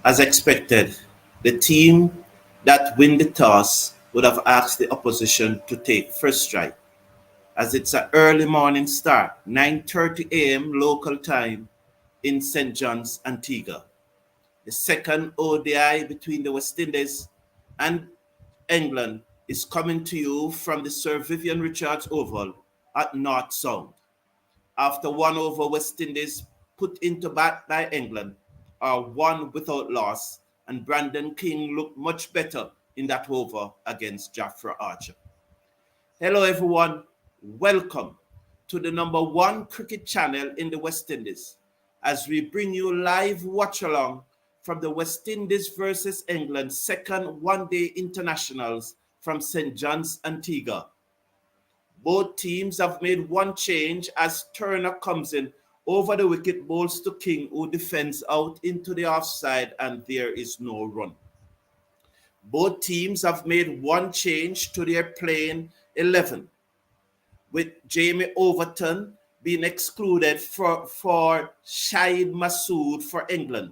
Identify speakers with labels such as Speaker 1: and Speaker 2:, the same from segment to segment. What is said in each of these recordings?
Speaker 1: As expected, the team that win the toss would have asked the opposition to take first strike, as it's an early morning start, 9:30 a.m. local time in St. John's, Antigua. The second ODI between the West Indies and England is coming to you from the Sir Vivian Richard Oval at North Sound. After one over, West Indies put into bat by England are one without loss, and Brandon King looked much better in that over against Jafra Archer. Hello, everyone. Welcome to the number one cricket channel in the West Indies as we bring you live watch along from the West Indies versus England second one-day internationals from St. John's, Antigua. Both teams have made one change as Turner comes in over the wicket, bowls to King, who defends out into the offside, and there is no run. Both teams have made one change to their playing 11, with Jamie Overton being excluded for Shahid Masood for England,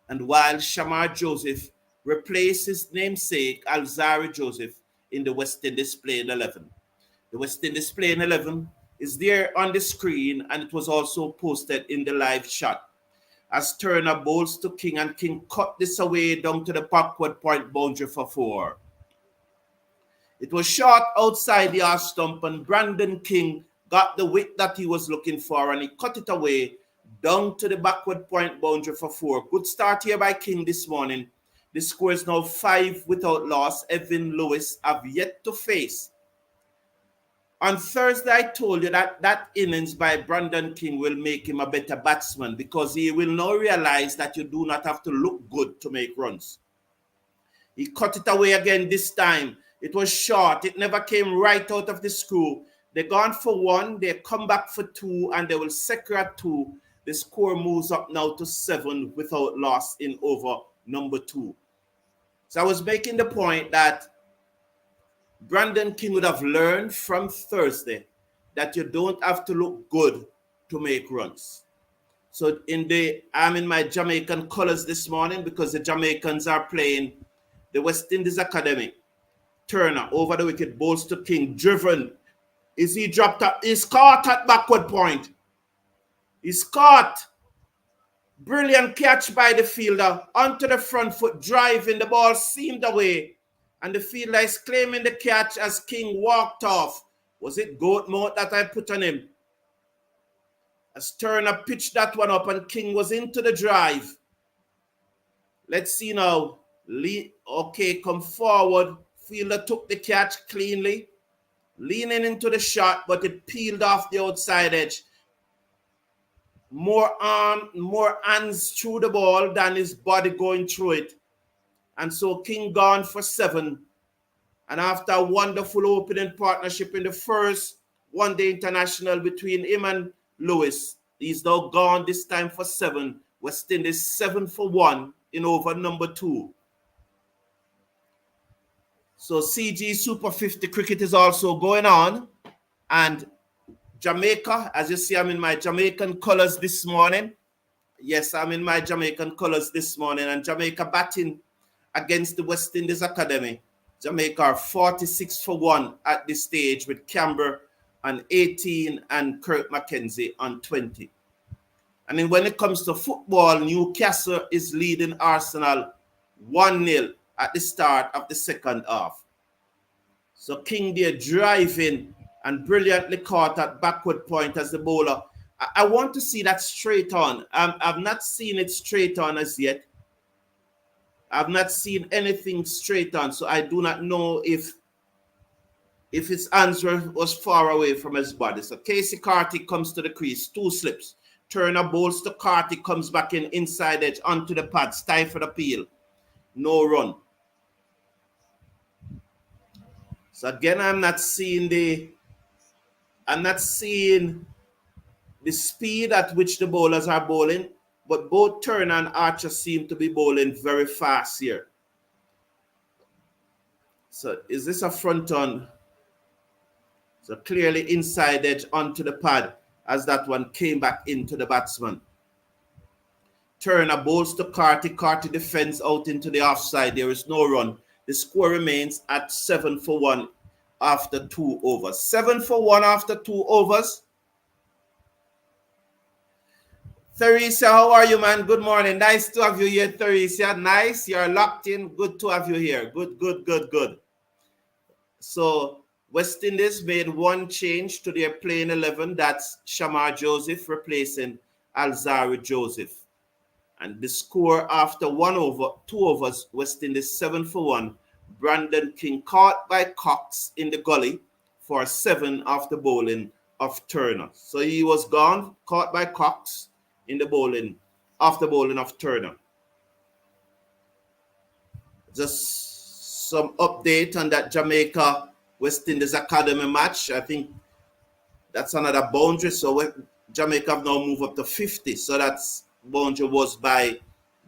Speaker 1: and while Shamar Joseph replaced his namesake Alzari Joseph in the West Indies playing 11. The West Indies playing 11 is there on the screen, and it was also posted in the live shot. As Turner bowls to King, and King cut this away down to the backward point boundary for 4. It was short outside the off stump, and Brandon King got the width that he was looking for, and he cut it away down to the backward point boundary for 4. Good start here by King this morning. The score is now 5 without loss. Evan Lewis have yet to face. On Thursday, I told you that innings by Brandon King will make him a better batsman, because he will now realize that you do not have to look good to make runs. He cut it away again this time. It was short. It never came right out of the screw. They gone for 1. They come back for 2, and they will secure at 2. The score moves up now to 7 without loss in over number 2. So I was making the point that Brandon King would have learned from Thursday that you don't have to look good to make runs. So I'm in my Jamaican colors this morning because the Jamaicans are playing the West Indies Academy. Turner over the wicket, bowls to King, driven. Is he dropped up? He's caught at backward point. He's caught. Brilliant catch by the fielder onto the front foot, driving. The ball seamed away, and the fielder is claiming the catch as King walked off. Was it goat mode that I put on him? As Turner pitched that one up, and King was into the drive. Let's see now. Okay, come forward. Fielder took the catch cleanly, leaning into the shot, but it peeled off the outside edge. More hands through the ball than his body going through it. And so King gone for 7. And after a wonderful opening partnership in the first one-day international between him and Lewis, he's now gone this time for 7. West Indies 7 for 1 in over number 2. So CG Super 50 cricket is also going on. And Jamaica, as you see, I'm in my Jamaican colors this morning. Yes, I'm in my Jamaican colors this morning. And Jamaica batting against the West Indies Academy. Jamaica are 46 for 1 at this stage, with Camber on 18 and Kirk McKenzie on 20. And then when it comes to football, Newcastle is leading Arsenal 1-0 at the start of the second half. So King there driving and brilliantly caught at backward point as the bowler. I want to see that straight on. I've not seen it straight on as yet. I've not seen anything straight on, so I do not know if his hands was far away from his body. So Casey Carty comes to the crease, 2 slips. Turner bowls to Carty, comes back in inside edge onto the pads, time for the peel. No run. So again, I'm not seeing the speed at which the bowlers are bowling, but both Turner and Archer seem to be bowling very fast here. So is this a front on? So clearly inside edge onto the pad as that one came back into the batsman. Turner bowls to Carty. Carty defends out into the offside. There is no run. The score remains at 7-1 after 2 overs. 7-1 after 2 overs. Theresa, how are you, man? Good morning. Nice to have you here, Theresa. Nice. You're locked in. Good to have you here. Good. So, West Indies made one change to their playing 11. That's Shamar Joseph replacing Alzari Joseph. And the score after 2 overs, West Indies 7-1. Brandon King caught by Cox in the gully for 7 after bowling of Turner. So he was gone, caught by Cox in the bowling, after bowling of Turner. Just some update on that Jamaica West Indies Academy match. I think that's another boundary. So Jamaica have now moved up to 50. So that's boundary was by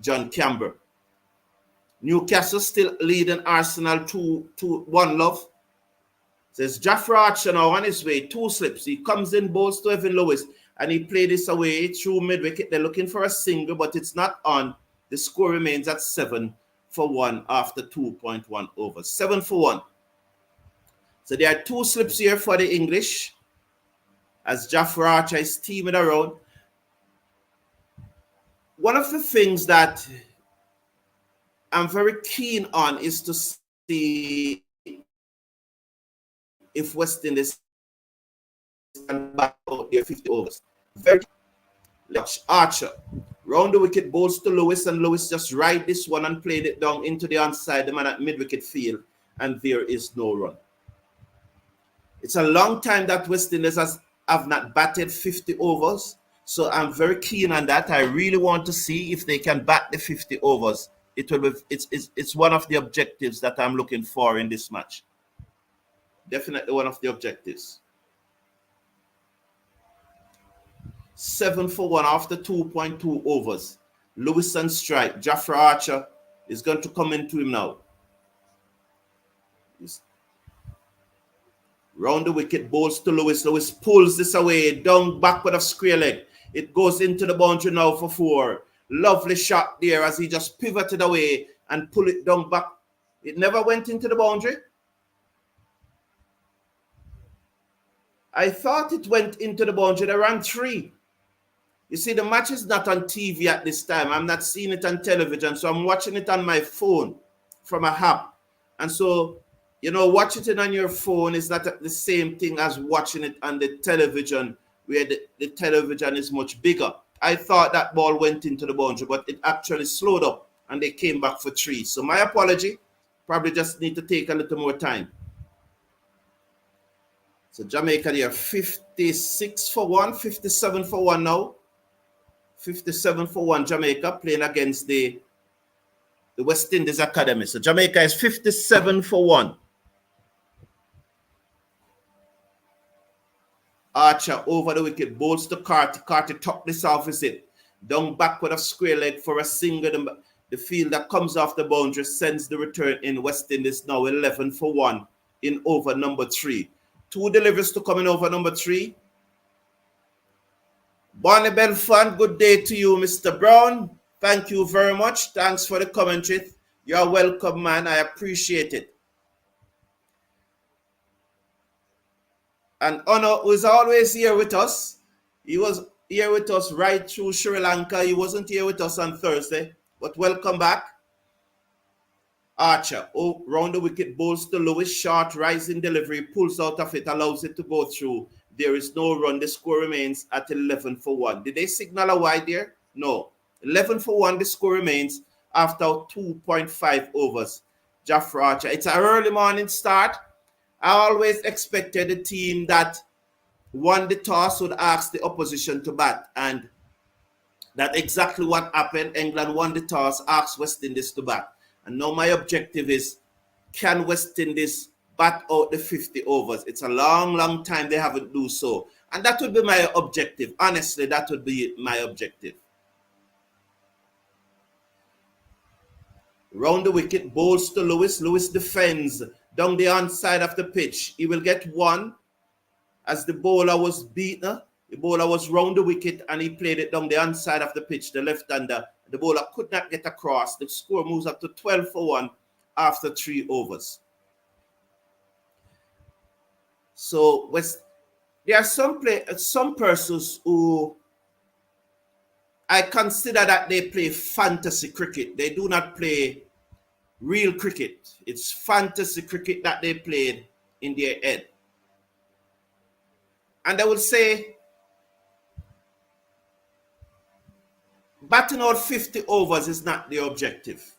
Speaker 1: John Campbell. Newcastle still leading Arsenal 2-1 love. Says Jafra Archer now on his way, 2 slips. He comes in, bowls to Evan Lewis, and he played this away through mid-wicket. They're looking for a single, but it's not on. The score remains at 7-1 after 2.1 overs. 7-1. So there are 2 slips here for the English as Jafra Archer is teaming around. One of the things that I'm very keen on is to see if West Indies can back out their 50 overs. Very much. Archer round the wicket, bowls to Lewis, and Lewis just ride this one and played it down into the onside, the man at mid-wicket field, and there is no run. It's a long time that West Indies have not batted 50 overs, so I'm very keen on that. I really want to see if they can bat the 50 overs. It's one of the objectives that I'm looking for in this match. Definitely one of the objectives. 7-1 after 2.2 overs. Lewis and strike. Jafra Archer is going to come into him now. Round the wicket, bowls to Lewis. Lewis pulls this away, down backward of square leg. It goes into the boundary now for 4. Lovely shot there as he just pivoted away and pulled it down back. It never went into the boundary. I thought it went into the boundary. They ran 3. You see, the match is not on TV at this time. I'm not seeing it on television, so I'm watching it on my phone from a app. And so, watching it on your phone is not the same thing as watching it on the television, where the television is much bigger. I thought that ball went into the boundary, but it actually slowed up, and they came back for 3. So my apology. Probably just need to take a little more time. So Jamaica there, 56-1, 57-1 now. 57-1 Jamaica playing against the West Indies Academy. So Jamaica is 57-1. Archer over the wicket, bowls to Carty. Carty tucked this off his hit. Down backward of square leg for a single. The field that comes off the boundary sends the return in. West Indies now 11-1 in over number 3. 2 deliveries to come in over number 3. Bonnie Belfan, good day to you, Mr. Brown. Thank you very much. Thanks for the commentary. You're welcome, man. I appreciate it. And Ono was always here with us. He was here with us right through Sri Lanka. He wasn't here with us on Thursday, but welcome back. Archer, round the wicket, bowls to Lewis, short rising delivery, pulls out of it, allows it to go through. There is no run. The score remains at 11-1. Did they signal a wide there? No. 11-1, the score remains after 2.5 overs. Jafra Archer. It's an early morning start. I always expected the team that won the toss would ask the opposition to bat. And that's exactly what happened. England won the toss, asked West Indies to bat. And now my objective is, can West Indies bat out the 50 overs? It's a long time they haven't do so. And that would be my objective. Honestly, that would be my objective. Round the wicket, bowls to Lewis. Lewis defends down the onside of the pitch. He will get 1 as the bowler was beaten. The bowler was round the wicket and he played it down the inside of the pitch, the left-hander. The bowler could not get across. The score moves up to 12 for 1 after 3 overs. So there are some persons who I consider that they play fantasy cricket. They do not play real cricket. It's fantasy cricket that they played in their head. And they will say, batting out 50 overs is not the objective.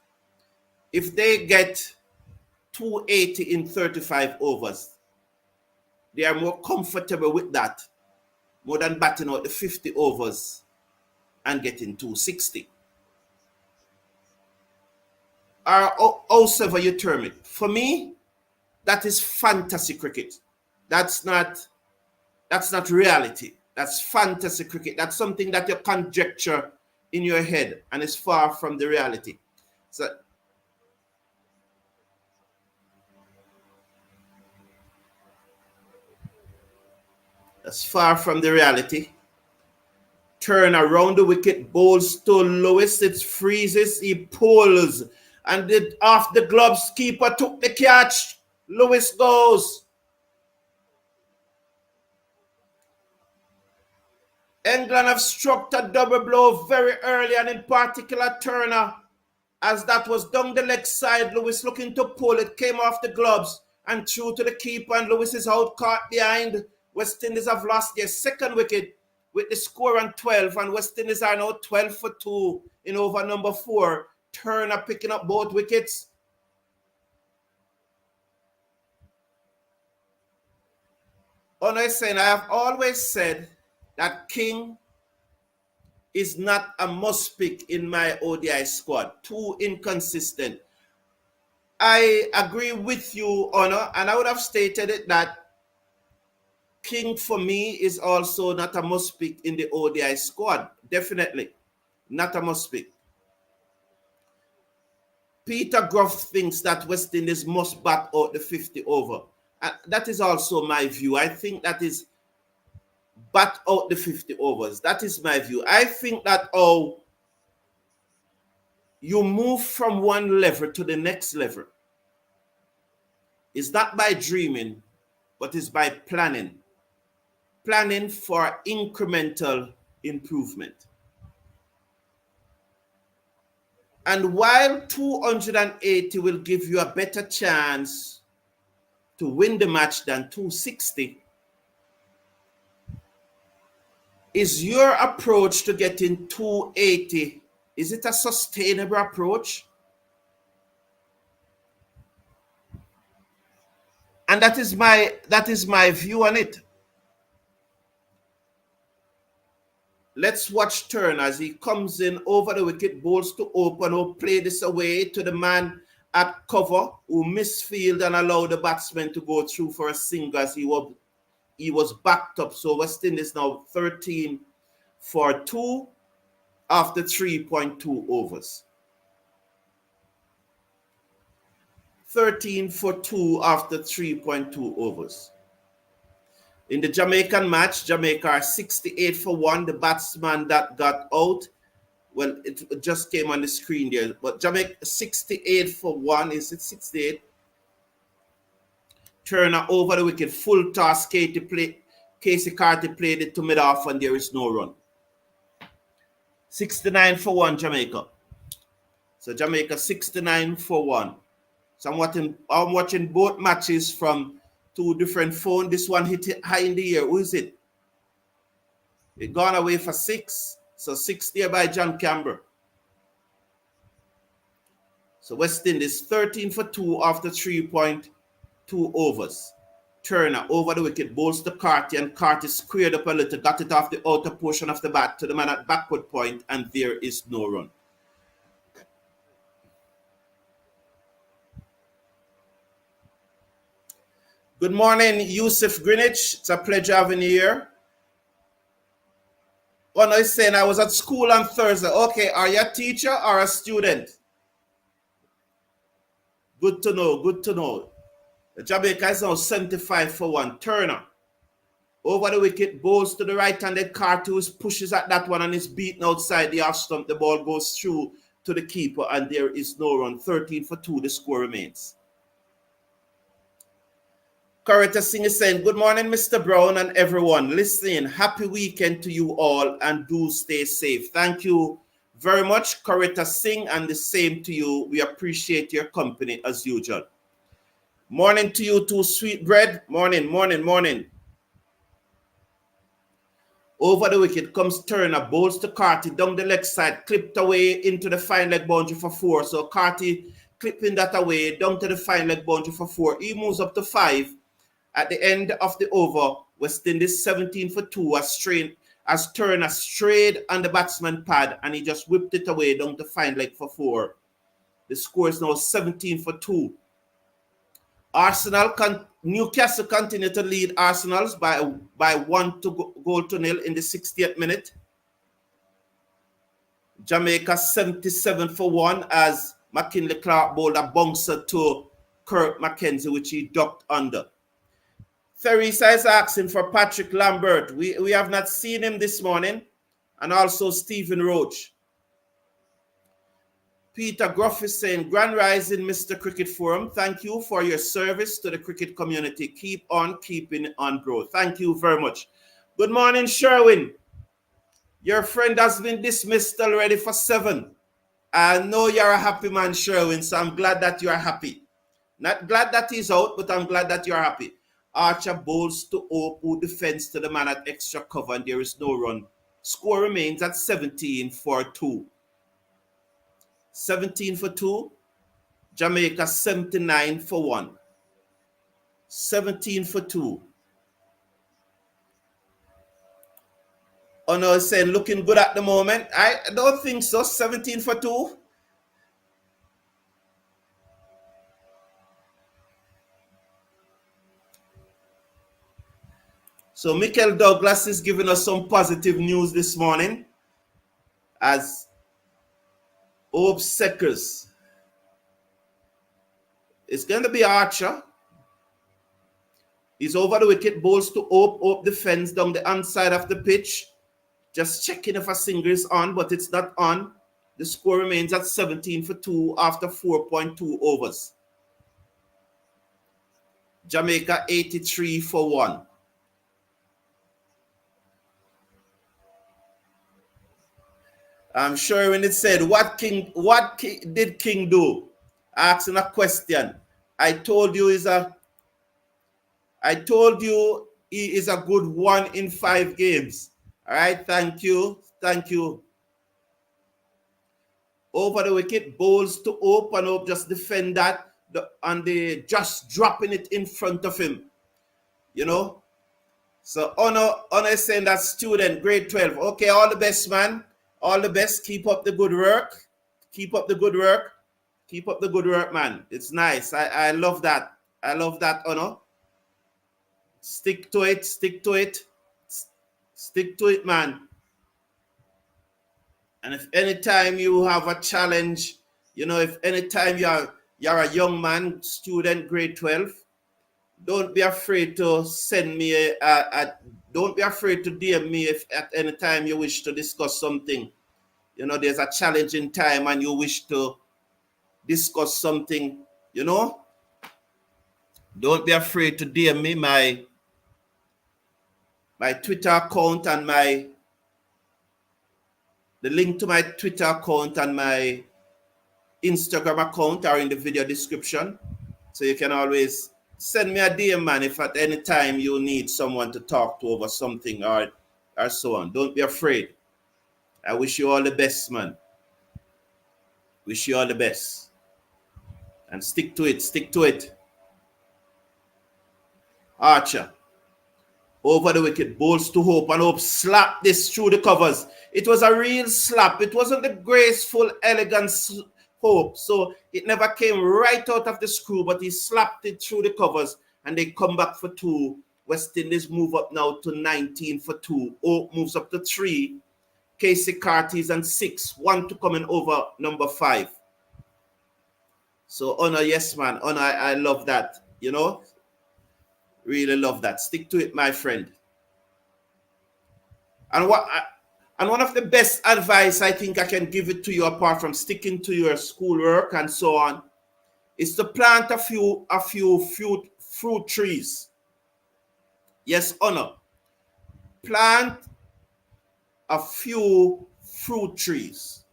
Speaker 1: If they get 280 in 35 overs, they are more comfortable with that more than batting out the 50 overs and getting 260. Or however you term it. For me, that is fantasy cricket. That's not reality. That's fantasy cricket. That's something that you conjecture in your head and is far from the reality. So that's far from the reality. Turn around the wicket, bowls to Lewis. It freezes. He pulls. And off the gloves, keeper took the catch. Lewis goes. England have struck a double blow very early, and in particular Turner, as that was down the leg side. Lewis looking to pull. It came off the gloves and through to the keeper, and Lewis is out caught behind. West Indies have lost their second wicket with the score on 12, and West Indies are now 12 for 2 in over number 4. Turner picking up both wickets. I have always said that King is not a must pick in my ODI squad. Too inconsistent. I agree with you, Honor, and I would have stated it that King for me is also not a must pick in the ODI squad. Definitely not a must pick. Peter Gruff thinks that West Indies must bat out the 50 over. And that is also my view. I think that is bat out the 50 overs. That is my view. I think that you move from one level to the next level. It's not by dreaming, but it's by planning. Planning for incremental improvement. And while 280 will give you a better chance to win the match than 260, is your approach to getting 280, is it a sustainable approach? And that is my view on it. Let's watch Turner as he comes in over the wicket, bowls to open, who play this away to the man at cover, who misfield and allow the batsman to go through for a single as he was backed up. So West Indies now 13 for 2 after 3.2 overs. 13 for 2 after 3.2 overs. In the Jamaican match, Jamaica are 68 for 1. The batsman that got out, well, it just came on the screen there. But Jamaica 68 for 1. Is it 68? Turner over the wicket, full toss. Casey Carty played it to mid-off and there is no run. 69 for 1, Jamaica. So Jamaica 69 for 1. So I'm watching both matches from 2 different phones. This one hit it high in the air. Who is it? It gone away for 6. So 6 there by John Campbell. So West Indies 13 for 2 after 3.2 overs. Turner over the wicket, bowls to Carty, and Carty squared up a little, got it off the outer portion of the bat to the man at backward point, and there is no run. Good morning, Yusuf Greenwich. It's a pleasure having you here. One is saying I was at school on Thursday. Okay, are you a teacher or a student? Good to know, good to know. Jamaica is now 75 for 1. Turner. Over the wicket, bowls to the right-handed Carty, who pushes at that one and is beaten outside the off stump. The ball goes through to the keeper and there is no run. 13 for 2, the score remains. Coretta Singh is saying, good morning, Mr. Brown and everyone listening. Happy weekend to you all and do stay safe. Thank you very much, Coretta Singh, and the same to you. We appreciate your company as usual. Morning to you too, sweet bread. Morning, morning, morning. Over the wicket comes Turner, bowls to Carty down the leg side, clipped away into the fine leg boundary for 4. So Carty clipping that away down to the fine leg boundary for 4. He moves up to 5. At the end of the over, West Indies 17 for 2 as Turner strayed on the batsman pad and he just whipped it away down to fine leg for 4. The score is now 17 for 2. Newcastle continue to lead Arsenal's by 1 goal to nil in the 60th minute. Jamaica 77 for 1 as McKinley Clark bowled a bouncer to Kirk McKenzie, which he ducked under. Theresa is asking for Patrick Lambert. We have not seen him this morning. And also Stephen Roach. Peter Gruff is saying, Grand Rising, Mr. Cricket Forum. Thank you for your service to the cricket community. Keep on keeping on, bro. Thank you very much. Good morning, Sherwin. Your friend has been dismissed already for 7. I know you're a happy man, Sherwin, so I'm glad that you are happy. Not glad that he's out, but I'm glad that you're happy. Archer bowls to Ope, who defends to the man at extra cover, and there is no run. Score remains at 17 for 2. 17 for 2. Jamaica 79 for 1. 17 for 2. Ono is saying looking good at the moment. I don't think so. 17 for 2. So Michael Douglas is giving us some positive news this morning as Ope Seckers. It's going to be Archer. He's over the wicket, bowls to Ope. Ope defends down the inside of the pitch. Just checking if a single is on, but it's not on. The score remains at 17 for 2 after 4.2 overs. Jamaica 83 for 1. I'm sure when it said, what did King do? Asking a question. I told you he is a good 1 in 5 games. All right, thank you. Thank you. Over the wicket, bowls to Ope, and Ope just defend that, and they just dropping it in front of him. You know? So Honor is saying that student, grade 12. Okay, all the best, man. All the best. Keep up the good work. Keep up the good work. Keep up the good work, man. It's nice. I love that. I love that, Honor. Stick to it. Stick to it. Stick to it, man. And if anytime you have a challenge, you know, if anytime you're a young man, student, grade 12, don't be afraid to send me don't be afraid to DM me if at any time you wish to discuss something. You know, there's a challenging time and you wish to discuss something, you know. Don't be afraid to DM me my Twitter account and the link to my Twitter account and my Instagram account are in the video description. So you can always send me a DM, man, if at any time you need someone to talk to over something or so on. Don't be afraid. I wish you all the best, man. Wish you all the best. And stick to it. Stick to it. Archer. Over the wicket, bowls to Hope, and Hope slapped this through the covers. It was a real slap. It wasn't the graceful, elegant Hope. So it never came right out of the screw, but he slapped it through the covers, and they come back for 2. West Indies move up now to 19 for 2. Hope moves up to 3. Casey Carty is on 6. 1 to come in over number 5. So, Honor, yes, man. Honor, I love that. You know? Really love that. Stick to it, my friend. And one of the best advice I think I can give it to you, apart from sticking to your schoolwork and so on, is to plant a few fruit trees. Yes or no? Plant a few fruit trees.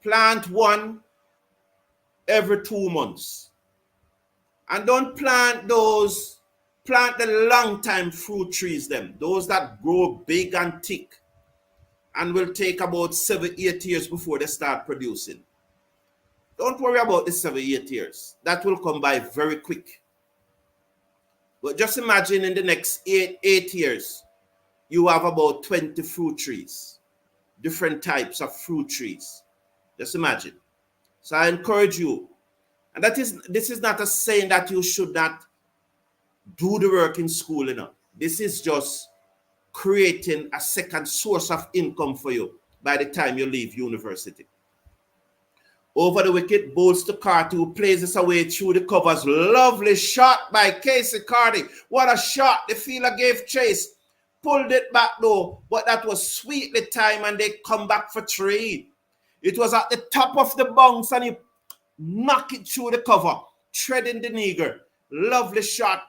Speaker 1: Plant one every 2 months. And don't plant the long time fruit trees them. Those that grow big and thick and will take about 7-8 years before they start producing. Don't worry about the 7-8 years. That will come by very quick. But just imagine in the next eight years, you have about 20 fruit trees, different types of fruit trees. Just imagine. So I encourage you, and this is not a saying that you should not do the work in school, you know. This is just creating a second source of income for you by the time you leave university. Over the wicket, bowls to Carty, who plays this away through the covers. Lovely shot by Casey Carty. What a shot. The fielder gave chase. Pulled it back though, but that was sweetly timed and they come back for 3. It was at the top of the bounce and he knocked it through the cover, treading the nigger. Lovely shot.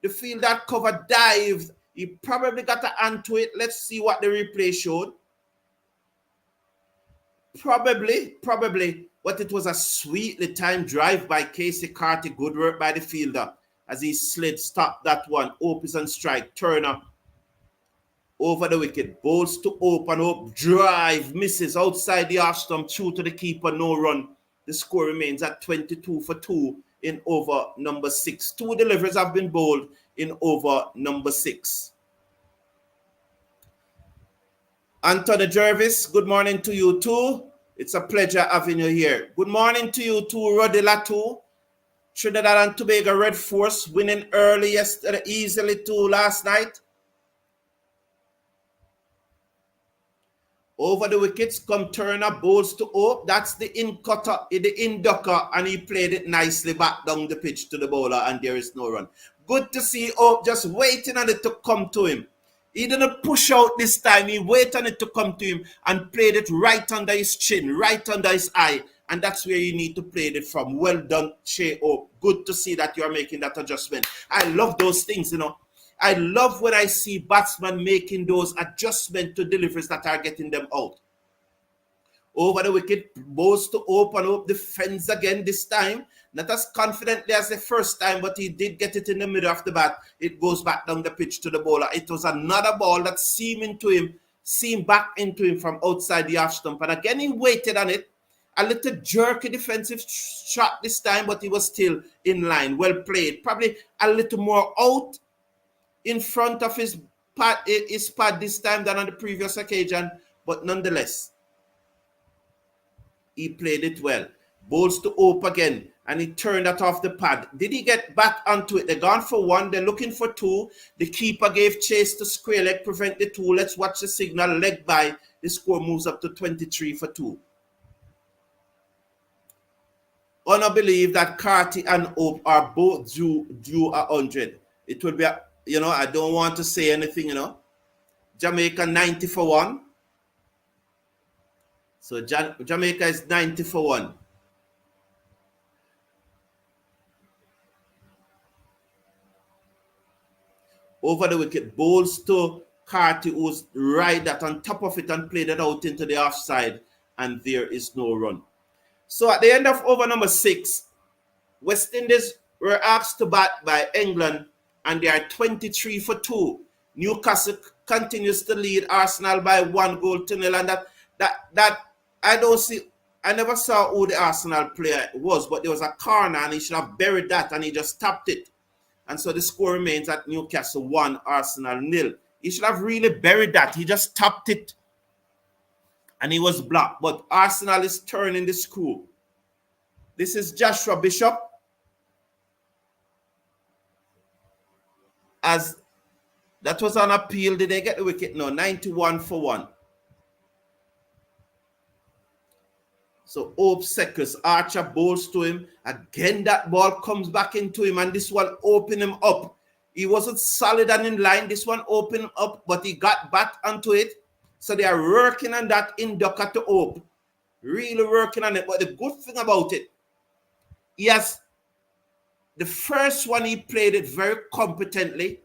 Speaker 1: The fielder cover dived. He probably got a hand to it. Let's see what the replay showed. Probably, but it was a sweetly timed drive by Casey Carty. Good work by the fielder as he slid, stopped that one. Opens and strike. Turner over the wicket. Bowls to open up. Drive. Misses outside the off stump. Through to the keeper. No run. The score remains at 22 for 2 in over number 6. 2 deliveries have been bowled in over number 6. Anthony Jervis, good morning to you too. It's a pleasure having you here. Good morning to you too, Roddy Latu. Trinidad and Tobago Red Force winning early yesterday, easily too last night. Over the wickets, come Turner, bowls to Ope. That's the in-ducker, and he played it nicely back down the pitch to the bowler, and there is no run. Good to see Ope just waiting on it to come to him. He didn't push out this time. He waited on it to come to him and played it right under his chin, right under his eye. And that's where you need to play it from. Well done, Shea Ope. Good to see that you're making that adjustment. I love those things, you know. I love when I see batsmen making those adjustments to deliveries that are getting them out. Over the wicket, bowls to open up the fence again this time. Not as confidently as the first time, but he did get it in the middle of the bat. It goes back down the pitch to the bowler. It was another ball that seemed back into him from outside the off stump. And again, he waited on it. A little jerky defensive shot this time, but he was still in line. Well played. Probably a little more out in front of his pad this time than on the previous occasion. But nonetheless, he played it well. Bowls to Ope again, and he turned that off the pad. Did he get back onto it? They're gone for 1. They're looking for 2. The keeper gave chase to square leg, prevent the 2. Let's watch the signal. Leg by. The score moves up to 23 for 2. Honor believe that Carty and Ope are both due 100. It would be, I don't want to say anything, Jamaica 90 for 1. So Jamaica is 90 for 1. Over the wicket, bowls to Carty, who's right that on top of it and played it out into the offside, and there is no run. So at the end of over number 6, West Indies were asked to bat by England, and they are 23 for 2. Newcastle continues to lead Arsenal by 1-0, and that I don't see. I never saw who the Arsenal player was, but there was a corner, and he should have buried that, and he just tapped it. And so the score remains at Newcastle 1, Arsenal 0. He should have really buried that. He just tapped it, and he was blocked. But Arsenal is turning the screw. This is Joshua Bishop. As that was on appeal. Did they get the wicket? No, 91 for 1. So Ope seconds. Archer bowls to him. Again, that ball comes back into him, and this one open him up. He wasn't solid and in line. This one opened up, but he got back onto it. So they are working on that in Ducker to Hope. Really working on it. But the good thing about it, yes, the first one he played it very competently.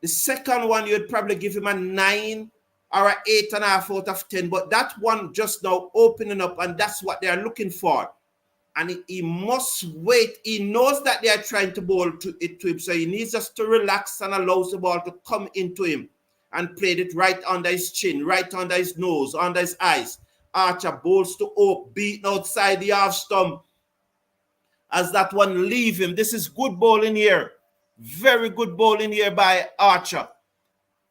Speaker 1: The second one, you'd probably give him a 9 or an 8.5 out of 10. But that one just now opening up, and that's what they are looking for. And he must wait. He knows that they are trying to bowl it to him, so he needs just to relax and allows the ball to come into him, and played it right under his chin, right under his nose, under his eyes. Archer bowls to Hope, beaten outside the half stump. As that one leave him, this is good bowling here. Very good bowling here by Archer.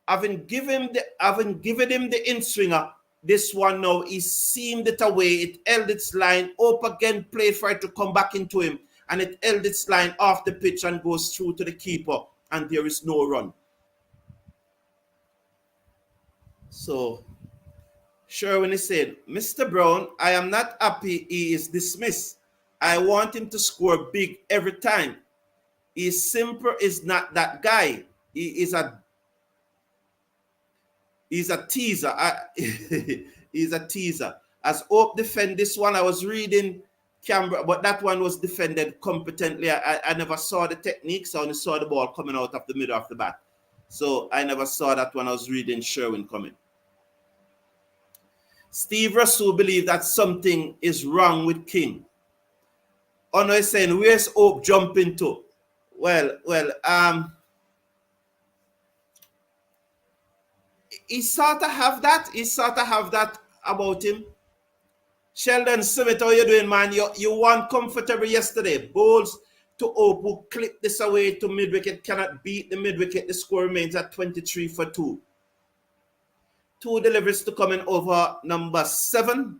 Speaker 1: Having given him the in swinger, this one now, he seamed it away. It held its line. Hope again played for it to come back into him, and it held its line off the pitch and goes through to the keeper, and there is no run. So Sherwin is saying, Mr. Brown, I am not happy he is dismissed. I want him to score big every time. He's simple is not that guy. He's a teaser. He's a teaser. As Hope defend this one, I was reading Canberra, but that one was defended competently. I never saw the techniques. I only saw the ball coming out of the middle of the bat. So I never saw that when I was reading Sherwin coming. Steve Russell believes that something is wrong with King. Ono is saying, where's Hope jumping to? Well, he sort of have that. He sort of have that about him. Sheldon Smith, how you doing, man? You won comfortable yesterday. Bowls to Hope, who clipped this away to mid-wicket, cannot beat the mid-wicket. The score remains at 23 for 2. 2 deliveries to come in over number 7.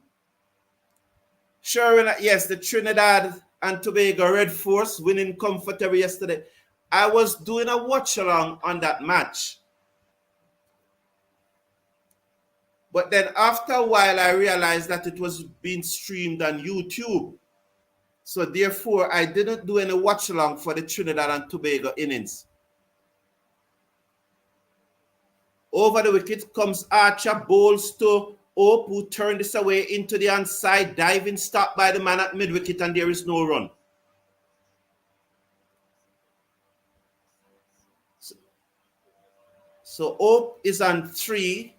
Speaker 1: Sure, yes, the Trinidad and Tobago Red Force winning comfortable yesterday. I was doing a watch-along on that match. But then after a while, I realized that it was being streamed on YouTube. So therefore, I didn't do any watch-along for the Trinidad and Tobago innings. Over the wicket comes Archer, bowls to Hope, who turned this away into the onside, diving stop by the man at mid-wicket, and there is no run. So Hope is on 3.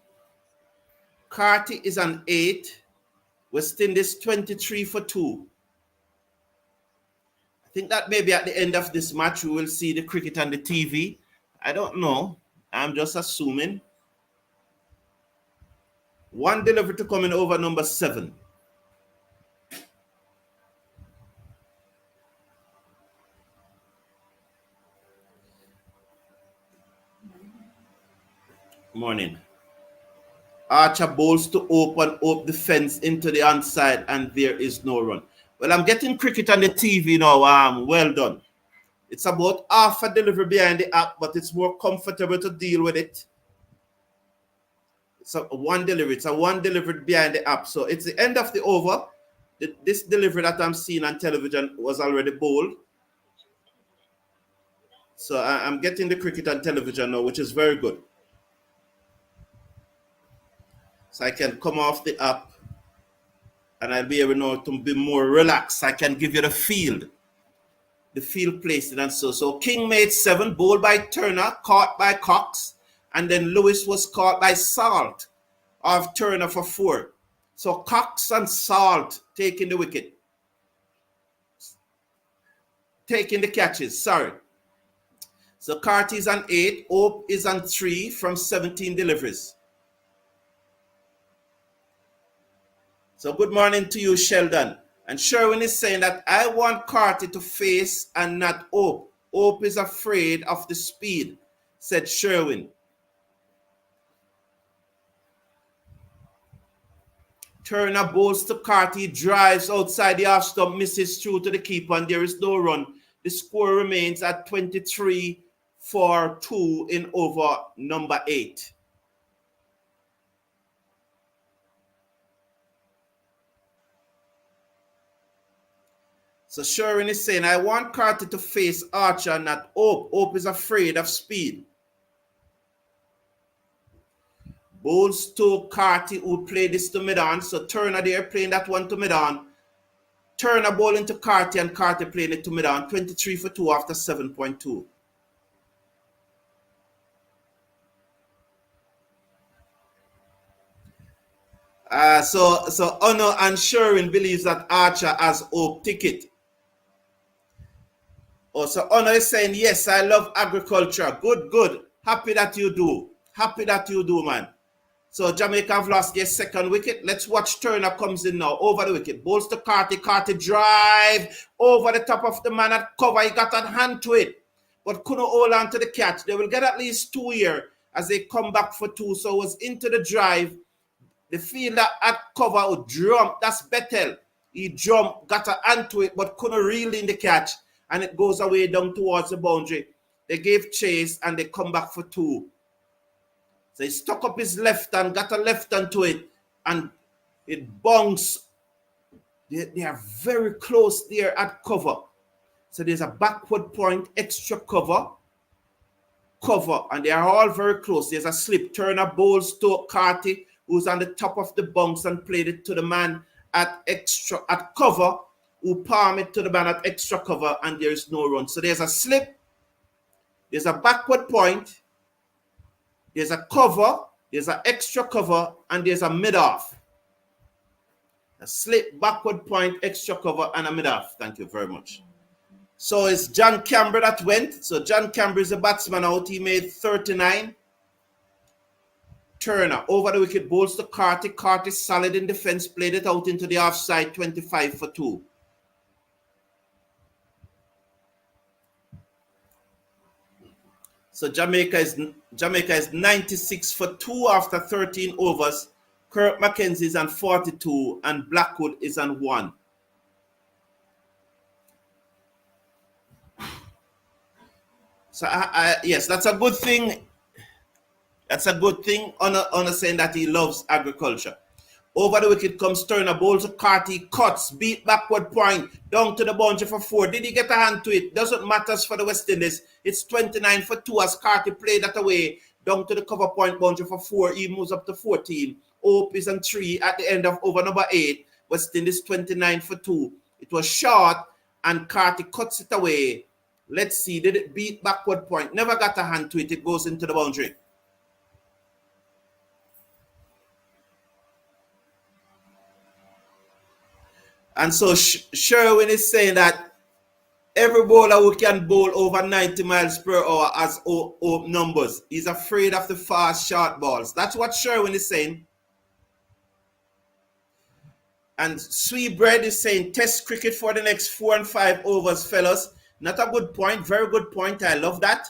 Speaker 1: Carty is on 8. West Indies 23 for 2. I think that maybe at the end of this match, we will see the cricket on the TV. I don't know. I'm just assuming. 1 delivery to come in over number 7. Morning. Archer bowls to open up the fence into the onside, and there is no run. Well, I'm getting cricket on the TV now. Well done. It's about half a delivery behind the app, but it's more comfortable to deal with it. It's a 1 delivery. It's a 1 delivery behind the app. So it's the end of the over. This delivery that I'm seeing on television was already bowled. So I'm getting the cricket on television now, which is very good. So I can come off the app and I'll be able now to be more relaxed. I can give you the field placing and so. So King made 7, bowled by Turner, caught by Cox, and then Lewis was caught by Salt of Turner for 4. So Cox and Salt taking the wicket. Taking the catches, sorry. So Carty is on 8, Hope is on 3 from 17 deliveries. So good morning to you, Sheldon. And Sherwin is saying that I want Carty to face and not Hope. Hope is afraid of the speed, said Sherwin. Turner bowls to Carty, drives outside the half stump, misses through to the keeper, and there is no run. The score remains at 23 for 2 in over number 8. So Sherwin is saying, I want Carty to face Archer, not Hope. Hope is afraid of speed. Bowls to Carty, who played this to mid-on. So Turner there playing that one to mid-on. Turner bowling to Carty, and Carty playing it to mid-on. 23 for 2 after 7.2. So Ono and Sherwin believes that Archer has Hope ticket. Oh, so Ono is saying, yes, I love agriculture. Good, good. Happy that you do. Happy that you do, man. So Jamaica have lost their second wicket. Let's watch Turner comes in now. Over the wicket. Bowls to Carty. Carty drive over the top of the man at cover. He got a hand to it, but couldn't hold on to the catch. They will get at least 2 here as they come back for 2. So it was into the drive. The fielder at cover would jump. That's Bethel. He jumped, got a hand to it, but couldn't reel in the catch. And it goes away down towards the boundary. They gave chase and they come back for 2. So he stuck up his left hand, got a left hand to it, and it bounced. They are very close there at cover. So there's a backward point, extra cover, and they are all very close. There's a slip. Turner bowls to Carty, who's on the top of the bounce and played it to the man at cover, who palm it to the man at extra cover, and there is no run. So there's a slip, there's a backward point, there's a cover, there's an extra cover, and there's a mid-off. A slip, backward point, extra cover, and a mid-off. Thank you very much. So it's John Campbell that went. So John Campbell is a batsman out. He made 39. Turner over the wicket, bowls to Carty. Carty solid in defense, played it out into the offside, 25 for 2. So Jamaica is 96 for 2 after 13 overs. Kirk McKenzie is on 42 and Blackwood is on 1. So yes, that's a good thing. That's a good thing. On saying that he loves agriculture. Over the wicket comes Turner, bowls to Carty, cuts, beat backward point, down to the boundary for 4. Did he get a hand to it? Doesn't matter for the West Indies. It's 29 for 2 as Carty played that away, down to the cover point boundary for 4. He moves up to 14. Hope is on 3 at the end of over number 8. West Indies 29 for 2. It was short and Carty cuts it away. Let's see, did it beat backward point? Never got a hand to it. It goes into the boundary. And so Sherwin is saying that every bowler who can bowl over 90 miles per hour has Hope numbers. He's afraid of the fast short balls. That's what Sherwin is saying. And Sweetbread is saying test cricket for the next 4 and 5 overs, fellas. Not a good point. Very good point. I love that.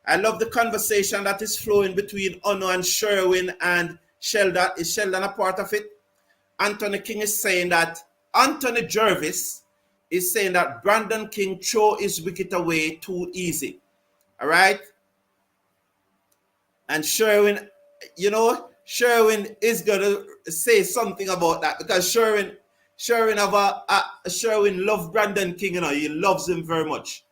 Speaker 1: I love the conversation that is flowing between Ono and Sherwin and Sheldon. Is Sheldon a part of it? Anthony King is saying that Anthony Jervis is saying that Brandon King threw his wicket away too easy. All right? And Sherwin, Sherwin is going to say something about that because Sherwin loves Brandon King, he loves him very much.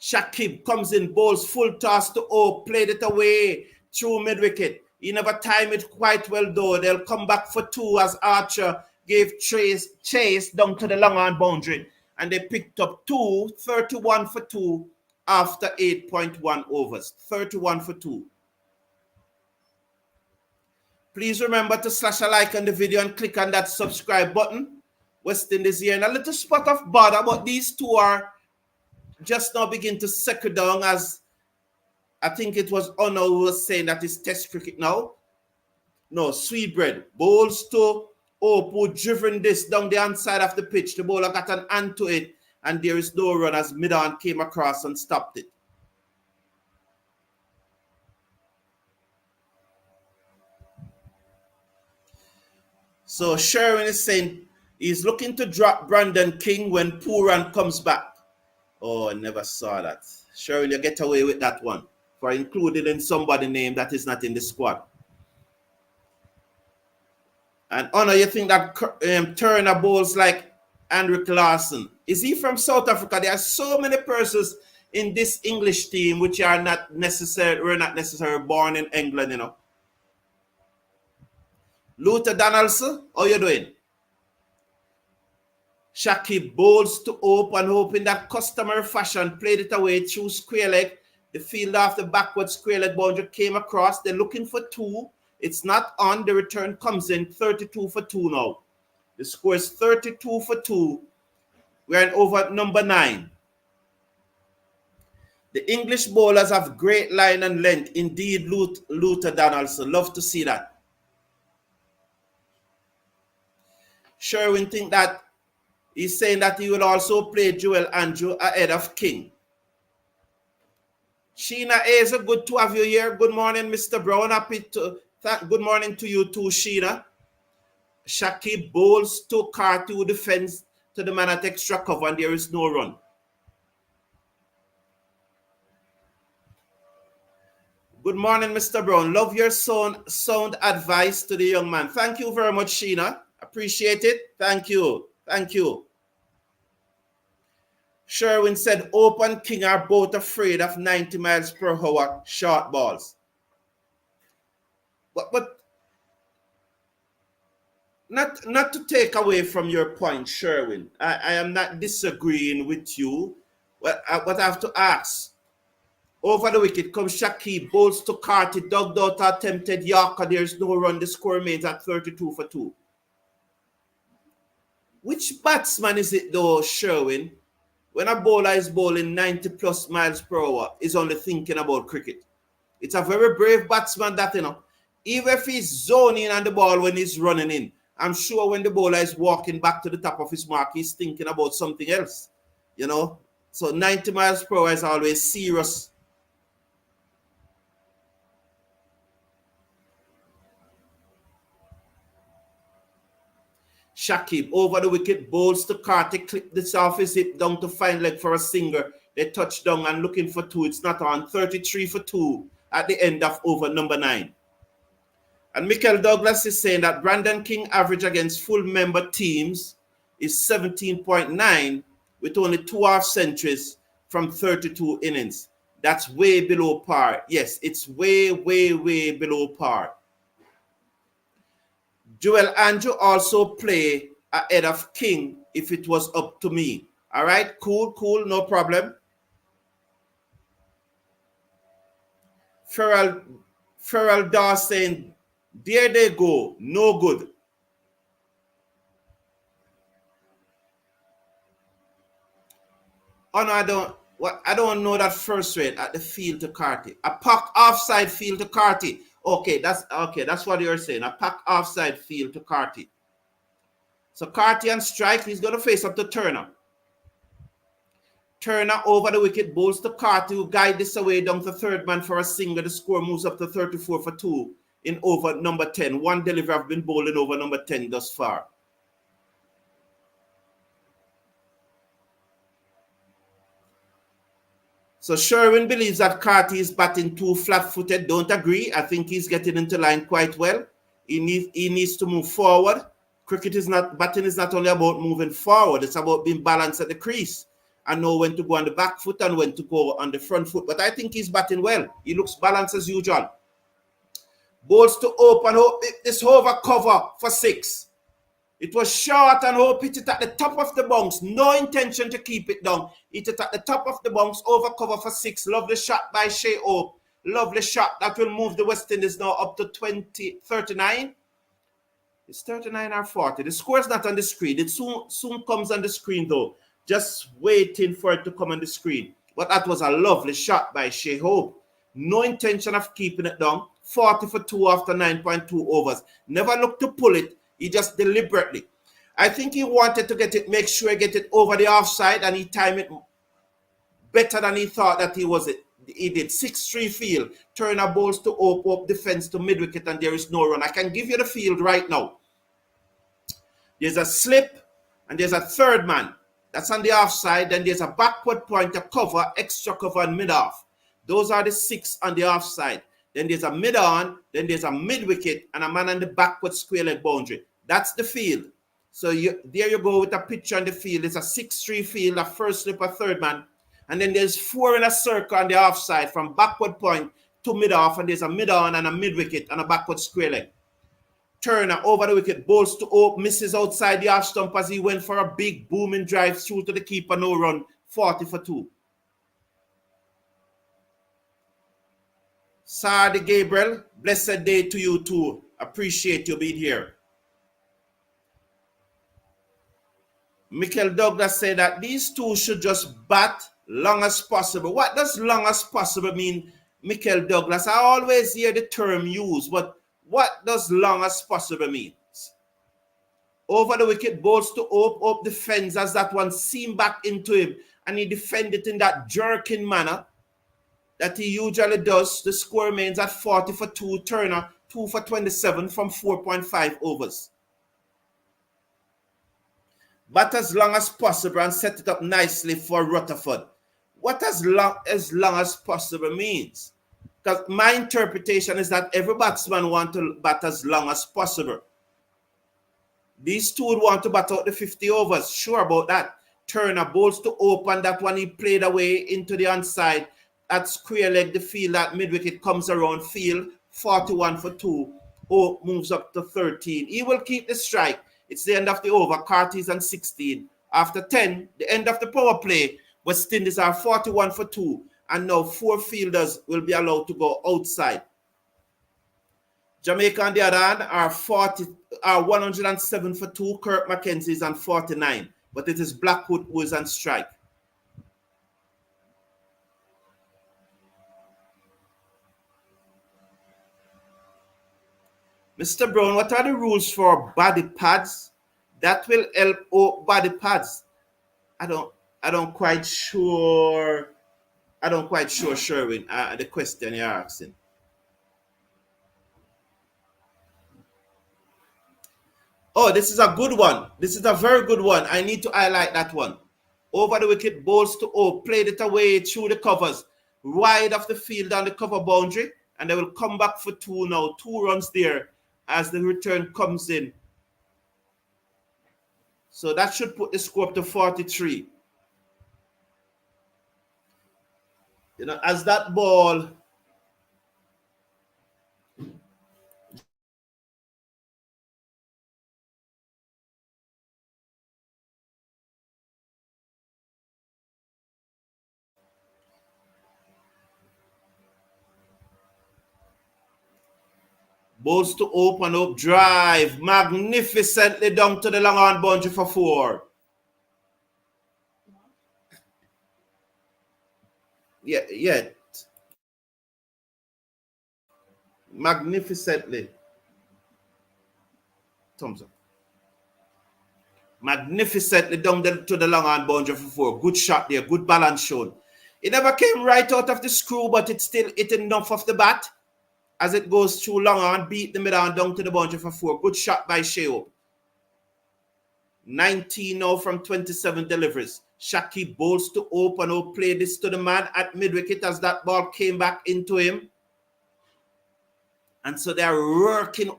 Speaker 1: Shakib comes in, bowls full toss to Hope, played it away through mid-wicket. He never timed it quite well though. They'll come back for 2 as Archer gave chase down to the long on boundary. And they picked up 31 for 2 after 8.1 overs. 31 for 2. Please remember to slash a like on the video and click on that subscribe button. West Indies here in a little spot of bother, but these two are just now begin to settle down as I think it was Ono who was saying that it's test cricket now. No, Sweetbread. Bowls to Hope who driven this down the inside of the pitch. The bowler got an hand to it and there is no run as mid-on came across and stopped it. So Sherwin is saying he's looking to drop Brandon King when Pooran comes back. Oh, I never saw that. Sherwin, you get away with that one for including in somebody name that is not in the squad. And Honor, you think that Turner bowls like Andrew Larson. Is he from South Africa? There are so many persons in this English team which are not necessarily, were not necessarily born in England, you know. Luther Donaldson, how you doing? Shaki bowls to open, hoping that customary fashion played it away through square leg. The field after backward square leg boundary came across. They're looking for 2. It's not on. The return comes in 32 for 2 now. The score is 32 for 2. We're in over number 9. The English bowlers have great line and length. Indeed, Luther Donaldson. Love to see that. Sherwin think that he's saying that he will also play Joel Andrew ahead of King. Sheena Aza, good to have you here. Good morning, Mr. Brown. Good morning to you too, Sheena. Shaki bowls to Carty, who defends to the man at extra cover, and there is no run. Good morning, Mr. Brown. Love your sound advice to the young man. Thank you very much, Sheena. Appreciate it. Thank you. Thank you. Sherwin said, Open King are both afraid of 90 miles per hour short balls. But not to take away from your point, Sherwin. I am not disagreeing with you. But I have to ask. Over the wicket comes Shaki, bowls to Carty, dug out attempted Yorker. There's no run. The score remains at 32 for 2. Which batsman is it though, Sherwin, when a bowler is bowling 90 plus miles per hour, is only thinking about cricket? It's a very brave batsman that, you know, even if he's zoning on the ball when he's running in, I'm sure when the bowler is walking back to the top of his mark, he's thinking about something else, you know. So 90 miles per hour is always serious. Shakib over the wicket, bowls to Carty, clip this off his hip down to fine leg for a singer. They touch down and looking for 2. It's not on. 33 for 2 at the end of over number 9. And Michael Douglas is saying that Brandon King average against full member teams is 17.9 with only 2 half centuries from 32 innings. That's way below par. Yes, it's way, way, way below par. Joel Andrew also play ahead of King if it was up to me. All right, cool, no problem. Farrell Dawes saying, there they go, no good. Oh no, I don't know that first rate at the field to Carty. A pack offside field to Carty. Okay, that's what you're saying. A pack offside field to Carty. So Carty on strike, he's going to face up to Turner. Turner over the wicket, bowls to Carty, who guide this away down to third man for a single. The score moves up to 34 for 2 in over number 10. One delivery have been bowling over number 10 thus far. So Sherwin believes that Carty is batting too flat-footed. Don't agree. I think he's getting into line quite well. He needs to move forward. Batting is not only about moving forward. It's about being balanced at the crease and know when to go on the back foot and when to go on the front foot. But I think he's batting well. He looks balanced as usual. Bowls to open. This over cover for 6. It was short and Hope hit it at the top of the bounce. No intention to keep it down. Hit it at the top of the bounce, over cover for 6. Lovely shot by Shea Hope. Lovely shot. That will move the West Indies now up to 39. It's 39 or 40. The score is not on the screen. It soon comes on the screen though. Just waiting for it to come on the screen. But that was a lovely shot by Shea Hope. No intention of keeping it down. 40 for 2 after 9.2 overs. Never looked to pull it. He just deliberately. I think he wanted to make sure he get it over the offside, and he timed it better than he thought that he did. 6-3 field. Turner bowls to Hope defense to mid-wicket, and there is no run. I can give you the field right now. There's a slip, and there's a third man. That's on the offside. Then there's a backward pointer cover, extra cover, and mid-off. Those are the 6 on the offside. Then there's a mid-on, then there's a mid-wicket, and a man on the backward square leg boundary. That's the field. So there you go with a picture on the field. It's a 6-3 field, a first slip, a third man. And then there's 4 in a circle on the offside from backward point to mid-off. And there's a mid-on and a mid-wicket and a backward square leg. Turner over the wicket, bowls to Ope, misses outside the off stump as he went for a big booming drive through to the keeper, no run, 40 for 2. Sadi Gabriel, blessed day to you too. Appreciate you being here. Michael Douglas said that these two should just bat long as possible. What does long as possible mean, Michael Douglas? I always hear the term used, but what does long as possible mean? Over the wicket, bowls to Ope defends as that one seamed back into him, and he defended in that jerking manner that he usually does. The score remains at 40 for 2. Turner, 2 for 27 from 4.5 overs. Bat as long as possible and set it up nicely for Rutherford. What as long as possible means? Because my interpretation is that every batsman wants to bat as long as possible. These two would want to bat out the 50 overs. Sure about that. Turner bowls to open that one. He played away into the onside. At square leg, the field at mid-wicket comes around field. 41 for 2. Ope moves up to 13. He will keep the strike. It's the end of the over. Carty's on 16. After 10, the end of the power play. West Indies are 41 for 2. And now 4 fielders will be allowed to go outside. Jamaica, on the other hand, are 107 for 2. Kirk Mackenzie is on 49. But it is Blackwood who is on strike. Mr. Brown, what are the rules for body pads? That will help body pads. I don't quite sure, Sherwin, the question you're asking. Oh, this is a good one. This is a very good one. I need to highlight that one. Over the wicket, bowls to Ope, played it away through the covers, wide of the field on the cover boundary, and they will come back for 2 now. 2 runs there as the return comes in. So that should put the score up to 43. You know, as that ball bowls to open up, drive magnificently down to the long on boundary for 4. Yeah. Magnificently. Thumbs up. Magnificently down to the long on boundary for 4. Good shot there. Good balance shown. It never came right out of the screw, but it's still hit enough of the bat as it goes through long on, beat the mid on down to the boundary for 4. Good shot by Sheo. 19 now from 27 deliveries. Shaki bowls to open up, play this to the man at mid-wicket as that ball came back into him. And so they're working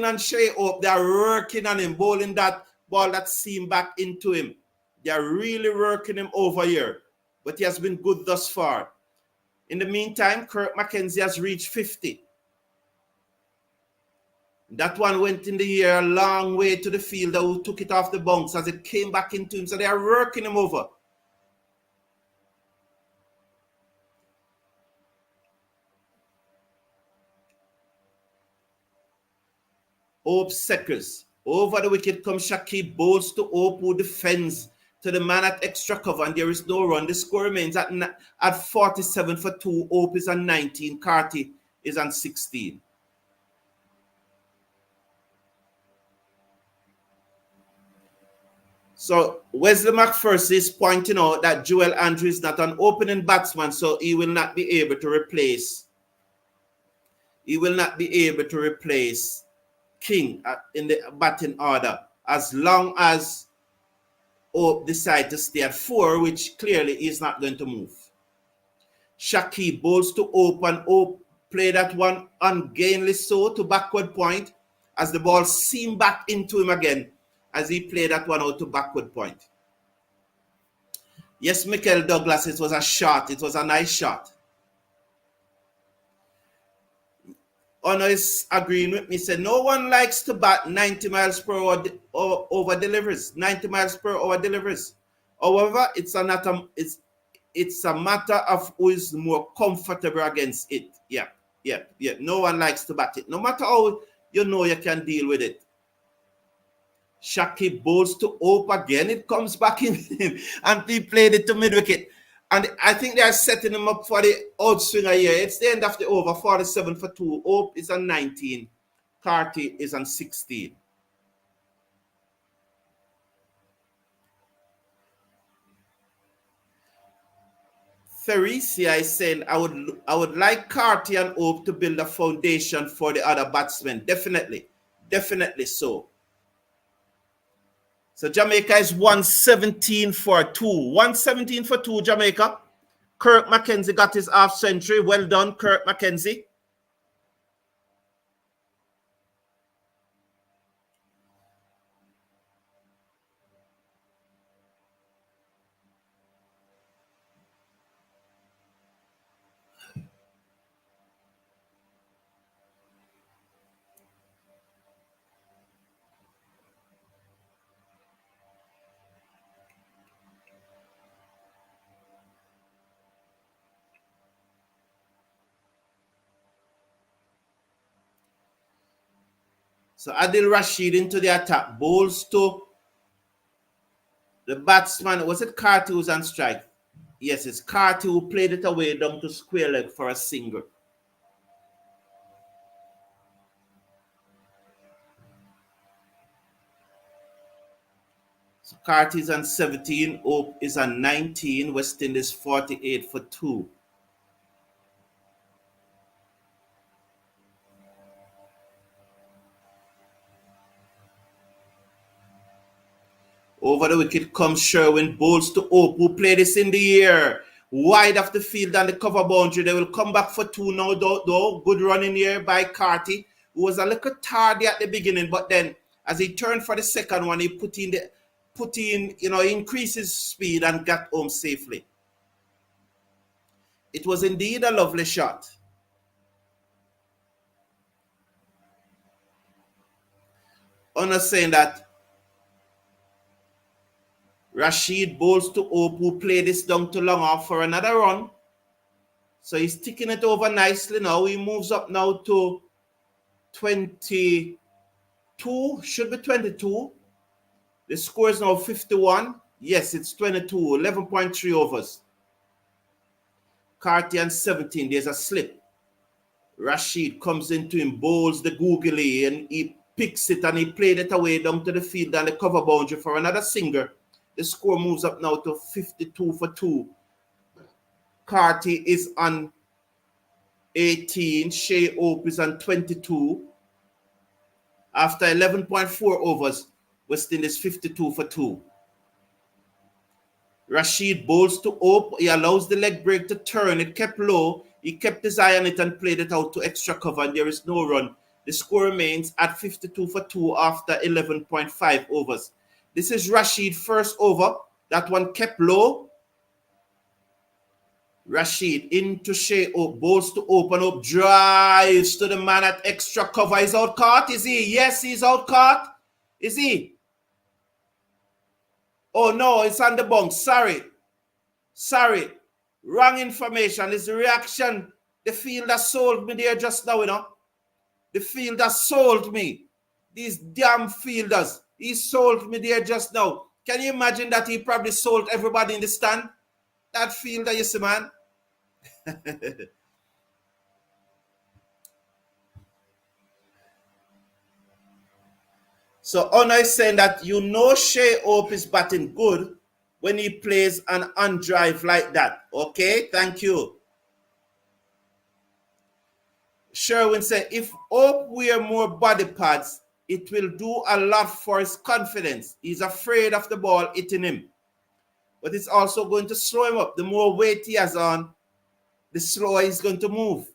Speaker 1: on Shea Ope. They're working on him, bowling that ball that seemed back into him. They're really working him over here. But he has been good thus far. In the meantime, Kirk Mackenzie has reached 50. That one went in the air a long way to the fielder who took it off the bounce as it came back into him. So they are working him over. Ope seconds. Over the wicket comes Shaki, bowls to Ope, who defends to the man at extra cover, and there is no run. The score remains at 47 for 2. Ope is on 19. Carty is on 16. So Wesley McPherson is pointing out that Joel Andrew is not an opening batsman, so he will not be able to replace. King in the batting order as long as Ope decide to stay at 4, which clearly is not going to move. Shaki bowls to Ope, and Ope play that one ungainly so to backward point as the ball seamed back into him again as he played that one out to backward point. Yes, Michael Douglas, it was a shot. It was a nice shot. Honor is agreeing with me. Said no one likes to bat 90 miles per hour over deliveries. 90 miles per hour deliveries. However, it's a matter of who is more comfortable against it. Yeah. No one likes to bat it. No matter how you know you can deal with it. Shaki bowls to Ope again. It comes back in and he played it to mid wicket. And I think they are setting him up for the outswinger here. It's the end of the over, 47 for 2. Ope is on 19. Carty is on 16. Theresia is saying, I would like Carty and Ope to build a foundation for the other batsmen. Definitely so. So Jamaica is 117 for 2. 117 for 2, Jamaica. Kirk McKenzie got his half century. Well done, Kirk McKenzie. So Adil Rashid into the attack. Bowls to the batsman. Was it Carty who's on strike? Yes, it's Carty who played it away down to square leg for a single. So Carty is on 17. Ope is on 19. West Indies 48 for 2. Over the wicket comes Sherwin, bowls to Ope, who played this in the air. Wide of the field and the cover boundary. They will come back for 2 now, though. Good running here by Carty, who was a little tardy at the beginning, but then as he turned for the second one, he increased his speed and got home safely. It was indeed a lovely shot. Honor saying that Rashid bowls to Ope, who played this down to long off for another run. So he's ticking it over nicely now. He moves up now to 22. Should be 22. The score is now 51. Yes, it's 22. 11.3 overs. Carty on 17. There's a slip. Rashid comes into him, bowls the googly, and he picks it and he played it away down to the field and the cover boundary for another single. The score moves up now to 52 for 2. Carty is on 18. Shea Ope is on 22. After 11.4 overs, West Indies 52 for 2. Rashid bowls to Ope. He allows the leg break to turn. It kept low. He kept his eye on it and played it out to extra cover, and there is no run. The score remains at 52 for 2 after 11.5 overs. This is Rashid first over. That one kept low. Rashid into Shea Ope. Bowls to open up. Drives to the man at extra cover. He's out caught. Is he? Yes, he's out caught. Is he? Oh, no, it's on the bunk. Sorry. Wrong information. It's the reaction. The fielder sold me there just now, The fielder sold me. These damn fielders. He sold me there just now. Can you imagine that he probably sold everybody in the stand? That fielder, you see, man. So Honor is saying that Shea Ope is batting good when he plays an on-drive like that. Okay, thank you. Sherwin said, if Ope wear more body pads, it will do a lot for his confidence. He's afraid of the ball hitting him. But it's also going to slow him up. The more weight he has on, the slower he's going to move.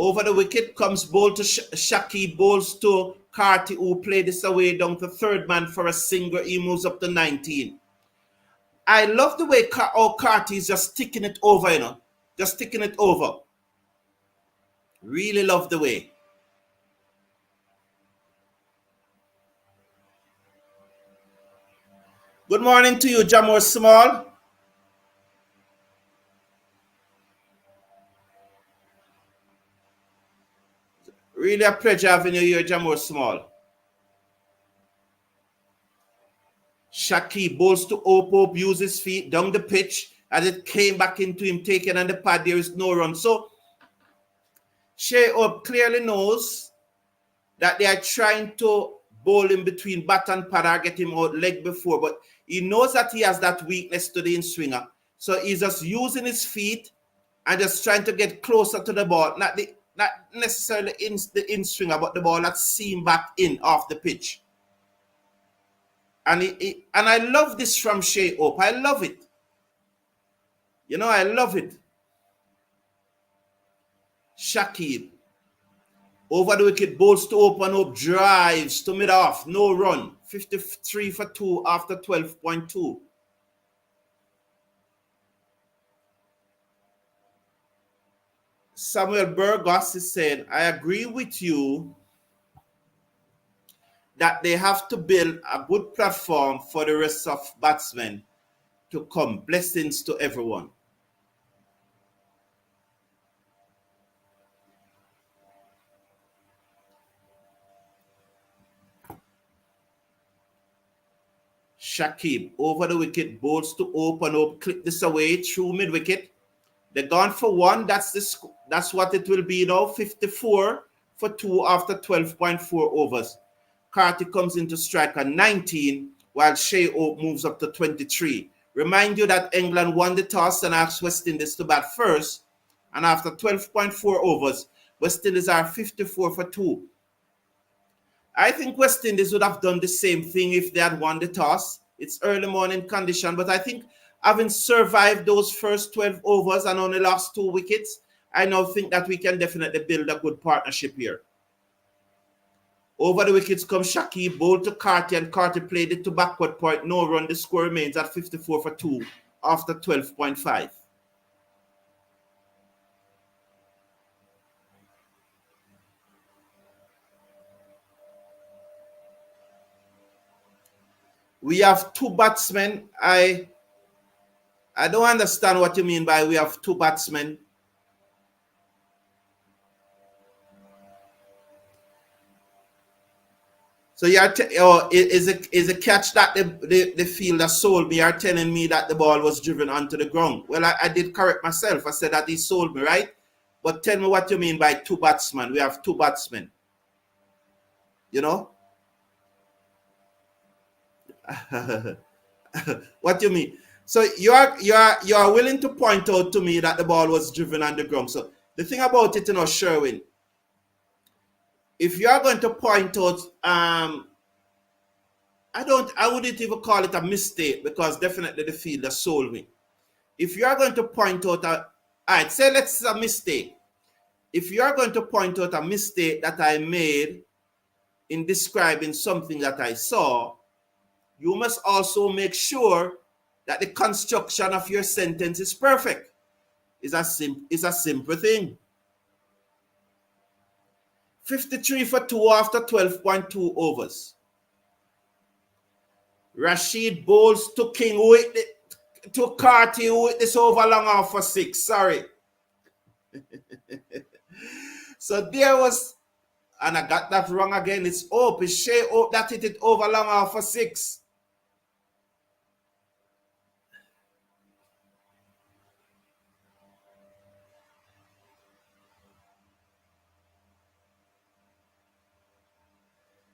Speaker 1: Over the wicket comes ball to Shaki, bowls to Carty, who played this away down to third man for a single. He moves up to 19. I love the way Carty is just sticking it over, just sticking it over. Really love the way. Good morning to you, Jamor Small. Really a pleasure having you here, Jamor Small. Shaki bowls to Opo, uses his feet down the pitch as it came back into him, taken on the pad. There is no run. So Shea Up clearly knows that they are trying to bowl him between bat and pad or get him out leg before, but he knows that he has that weakness to the in-swinger. So he's just using his feet and just trying to get closer to the ball, not necessarily the in-swinger, but the ball that's seen back in off the pitch. And I love this from Shea Up. I love it. I love it. Shakib. Over the wicket, bowls to open up, drives to mid-off, no run. 53 for 2 after 12.2. Samuel Burgos is saying, I agree with you that they have to build a good platform for the rest of batsmen to come. Blessings to everyone. Shakib over the wicket, bowls to open up, clip this away through mid-wicket. They're gone for 1. That's what it will be now. 54 for 2 after 12.4 overs. Carty comes into strike at 19, while Shea Oak moves up to 23. Remind you that England won the toss and asked West Indies to bat first. And after 12.4 overs, West Indies are 54 for 2. I think West Indies would have done the same thing if they had won the toss. It's early morning condition, but I think having survived those first 12 overs and only lost 2 wickets, I now think that we can definitely build a good partnership here. Over the wickets comes Shaki, bowled to Carty, and Carty played it to backward point. No run. The score remains at 54 for 2 after 12.5. We have 2 batsmen. I don't understand what you mean by we have 2 batsmen. So is a catch that the fielder sold me? You're telling me that the ball was driven onto the ground. Well, I did correct myself. I said that he sold me, right? But tell me what you mean by 2 batsmen. We have 2 batsmen. What do you mean? So you are willing to point out to me that the ball was driven on the ground. So the thing about it, Sherwin, if you are going to point out, I wouldn't even call it a mistake, because definitely the fielder sold me. If you are going to point out all right, say let's a mistake. If you are going to point out a mistake that I made in describing something that I saw, you must also make sure that the construction of your sentence is perfect. It's a simple thing. 53 for 2 after 12.2 overs. Rashid bowls to King to Carty with this over long off for 6. Sorry. So there was, and I got that wrong again. It's Ope. It's Shea Ope that hit it over long off for 6.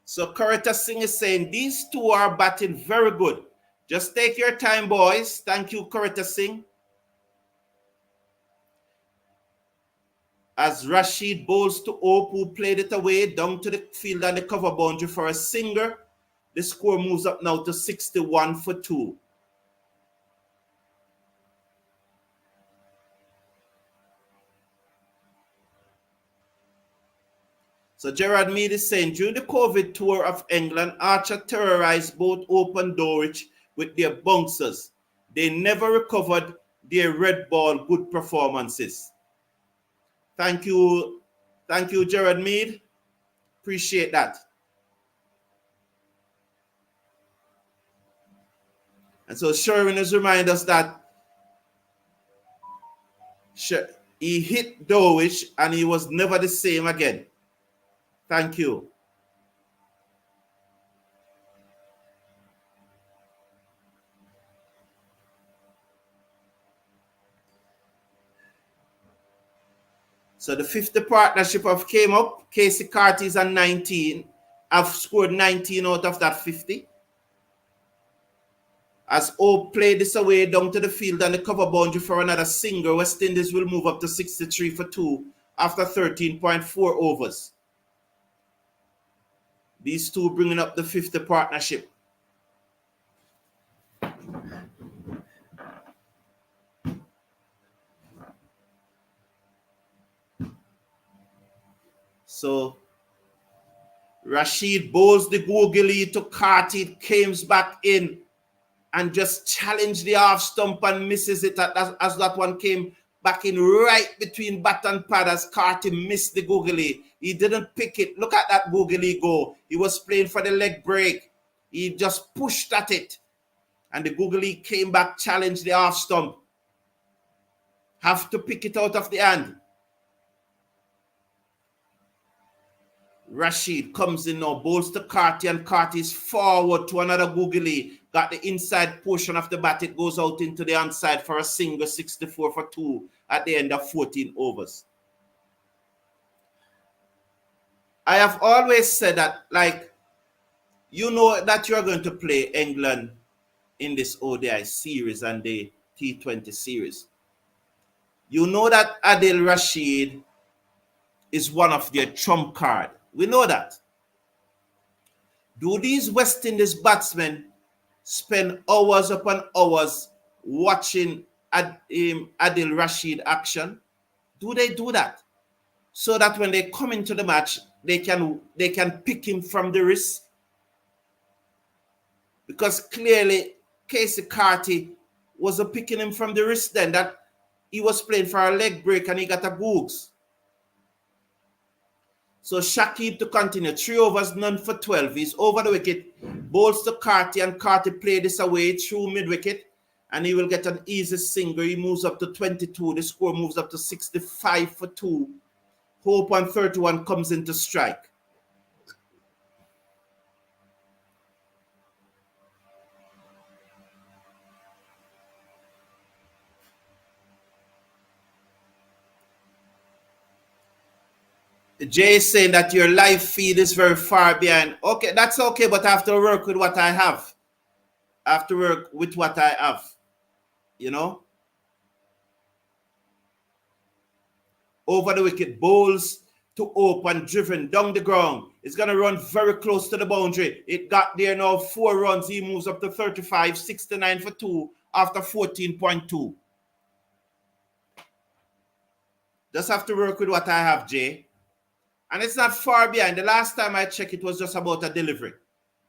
Speaker 1: So Coretta Singh is saying these 2 are batting very good. Just take your time, boys. Thank you, Coretta Singh. As Rashid bowls to Ope, who played it away down to the field and the cover boundary for a single. The score moves up now to 61 for 2. So Gerard Mead is saying, during the COVID tour of England, Archer terrorized both Open Dulwich with their bouncers. They never recovered their red ball good performances. Thank you, Gerard Mead. Appreciate that. And so Sherwin has reminded us that he hit Dulwich and he was never the same again. Thank you. So the 50th partnership have came up. Casey Carty is on 19. I've scored 19 out of that 50. As Oak played this away down to the field and the cover boundary for another single, West Indies will move up to 63 for 2 after 13.4 overs. These two bringing up the 50th partnership. So Rashid bowls the googly to Carty, comes back in and just challenged the half stump and misses it as that one came back in right between bat and pad as Carty missed the googly. He didn't pick it. Look at that googly go. He was playing for the leg break. He just pushed at it. And the googly came back, challenged the half stump. Have to pick it out of the hand. Rashid comes in now, bowls to Carty, and Carty's forward to another googly. Got the inside portion of the bat. It goes out into the onside for a single, 64 for 2 at the end of 14 overs. I have always said that, like, you know that you're going to play England in this ODI series and the T20 series. You know that Adil Rashid is one of their trump card. We know that. Do these West Indies batsmen spend hours upon hours watching Adil Rashid action? Do they do that? So that when they come into the match, they can pick him from the wrist? Because clearly Casey Carty wasn't picking him from the wrist then, that he was playing for a leg break and he got a googs. So Shakib to continue. 3 overs, none for 12. He's over the wicket. Bowls to Carty, and Carty played this away through mid-wicket. And he will get an easy single. He moves up to 22. The score moves up to 65 for 2. Hope on 31 comes into strike. Jay is saying that your live feed is very far behind. Okay, that's okay, but I have to work with what I have. I have to work with what I have. You know? Over the wicket, bowls to open, driven down the ground. It's going to run very close to the boundary. It got there now, 4 runs. He moves up to 35, 69 for 2 after 14.2. Just have to work with what I have, Jay. And it's not far behind. The last time I checked, it was just about a delivery.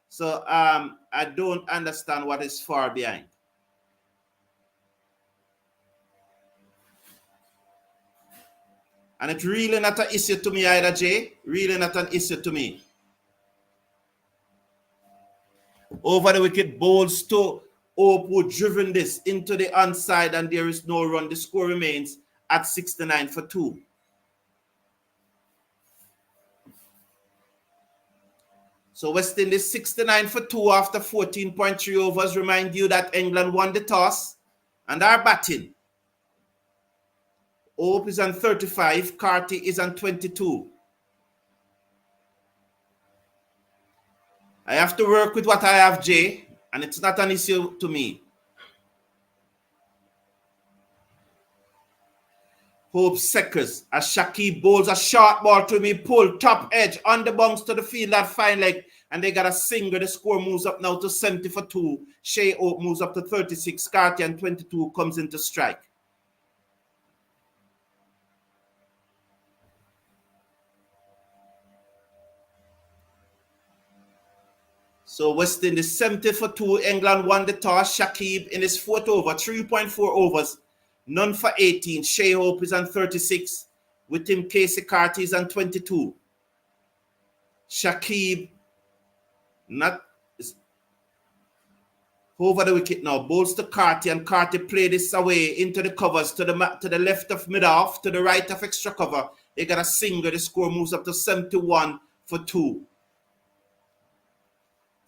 Speaker 1: So I don't understand what is far behind. And it's really not an issue to me either, Jay. Really not an issue to me. Over the wicket, bowls to Ope, who driven this into the onside, and there is no run. The score remains at 69 for 2. So West Indies 69 for 2 after 14.3 overs. Remind you that England won the toss and are batting. Ope is on 35. Carty is on 22. I have to work with what I have, Jay, and it's not an issue to me. Hope seconds as Shakib bowls a short ball to me, pull top edge on the bounce to the field at fine leg, and they got a single. The score moves up now to 70 for 2. Shea Ope moves up to 36. Carty and 22 comes into strike. So West Indies 70 for 2. England won the toss. Shakib in his fourth over, 3.4 overs. None for 18. Shea Hope is on 36. With him, Casey Carty is on 22. Shakib not over the wicket now. Bowls to Carty, and Carty play this away into the covers to the left of mid-off, to the right of extra cover. They got a single. The score moves up to 71 for 2.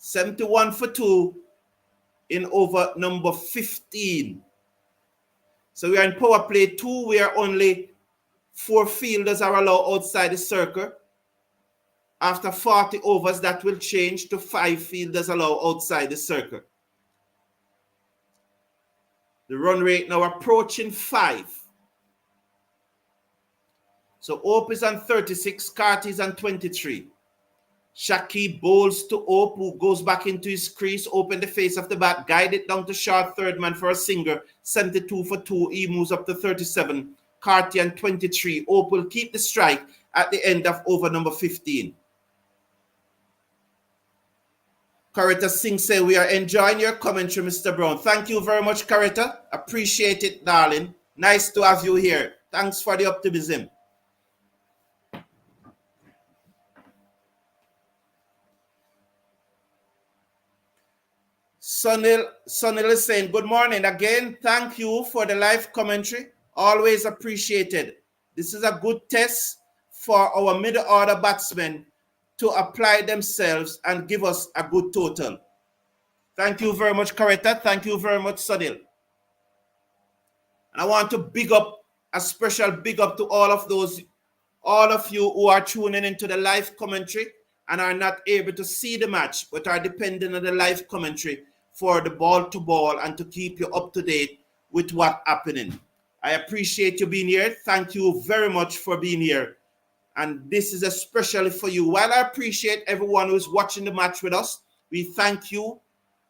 Speaker 1: 71 for 2 in over number 15. So we are in power play 2, where only 4 fielders are allowed outside the circle. After 40 overs, that will change to 5 fielders allowed outside the circle. The run rate now approaching 5. So Hope is on 36, Carty is on 23. Shakib bowls to Hope, who goes back into his crease, open the face of the bat, guide it down to short third man for a single, 72 for 2. He moves up to 37. Carty on 23. Hope will keep the strike at the end of over number 15. Carita Singh say, we are enjoying your commentary, Mr. Brown. Thank you very much, Carita. Appreciate it, darling. Nice to have you here. Thanks for the optimism. Sunil is saying, good morning. Again, thank you for the live commentary. Always appreciated. This is a good test for our middle order batsmen to apply themselves and give us a good total. Thank you very much, Carita. Thank you very much, Sunil. And I want to big up, a special big up to all of you who are tuning into the live commentary and are not able to see the match, but are depending on the live commentary for the ball to ball and to keep you up to date with what's happening. I appreciate you being here. Thank you very much for being here. And this is especially for you. While I appreciate everyone who's watching the match with us, we thank you.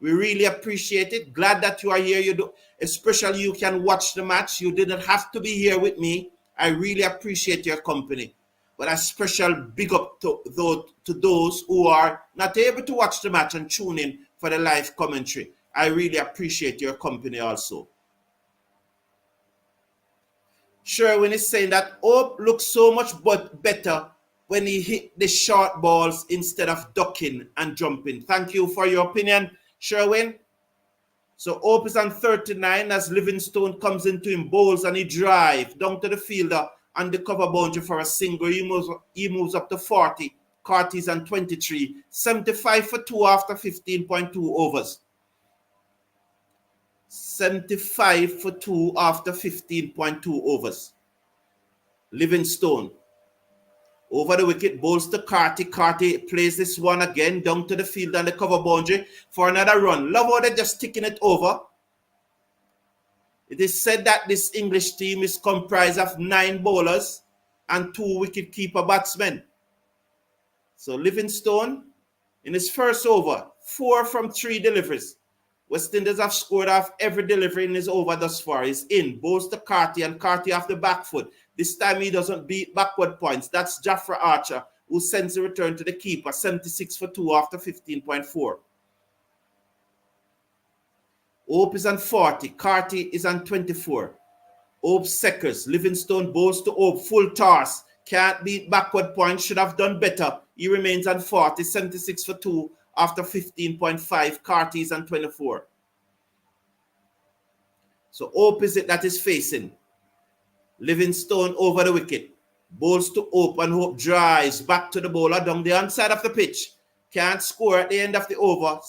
Speaker 1: We really appreciate it. Glad that you are here. Especially you can watch the match. You didn't have to be here with me. I really appreciate your company. But a special big up to those who are not able to watch the match and tune in for the live commentary. I really appreciate your company also. Sherwin is saying that Hope looks so much better when he hit the short balls instead of ducking and jumping. Thank you for your opinion, Sherwin. So Hope is on 39 as Livingstone comes into him, bowls, and he drives down to the fielder on the cover boundary for a single. He moves up to 40. Carty's on 23. 75 for 2 after 15.2 overs. 75 for 2 after 15.2 overs. Livingstone over the wicket, bowls to Carty. Carty plays this one again down to the field and the cover boundary for another run. Love how they're just ticking it over. It is said that this English team is comprised of 9 bowlers and 2 wicket-keeper batsmen. So Livingstone, in his first over, 4 from 3 deliveries. West Indies have scored off every delivery in his over thus far. He's in, bowls to Carty, and Carty off the back foot. This time he doesn't beat backward points. That's Jafra Archer, who sends the return to the keeper, 76 for 2 after 15.4. Hope is on 40. Carty is on 24. Hope seconds. Livingstone bowls to Hope, full toss. Can't beat backward points, should have done better. He remains on 40, 76 for 2 after 15.5. Carty is on 24. So Hope is it that is facing. Livingstone over the wicket. Bowls to Hope, and Hope drives back to the bowler down the inside of the pitch. Can't score at the end of the over.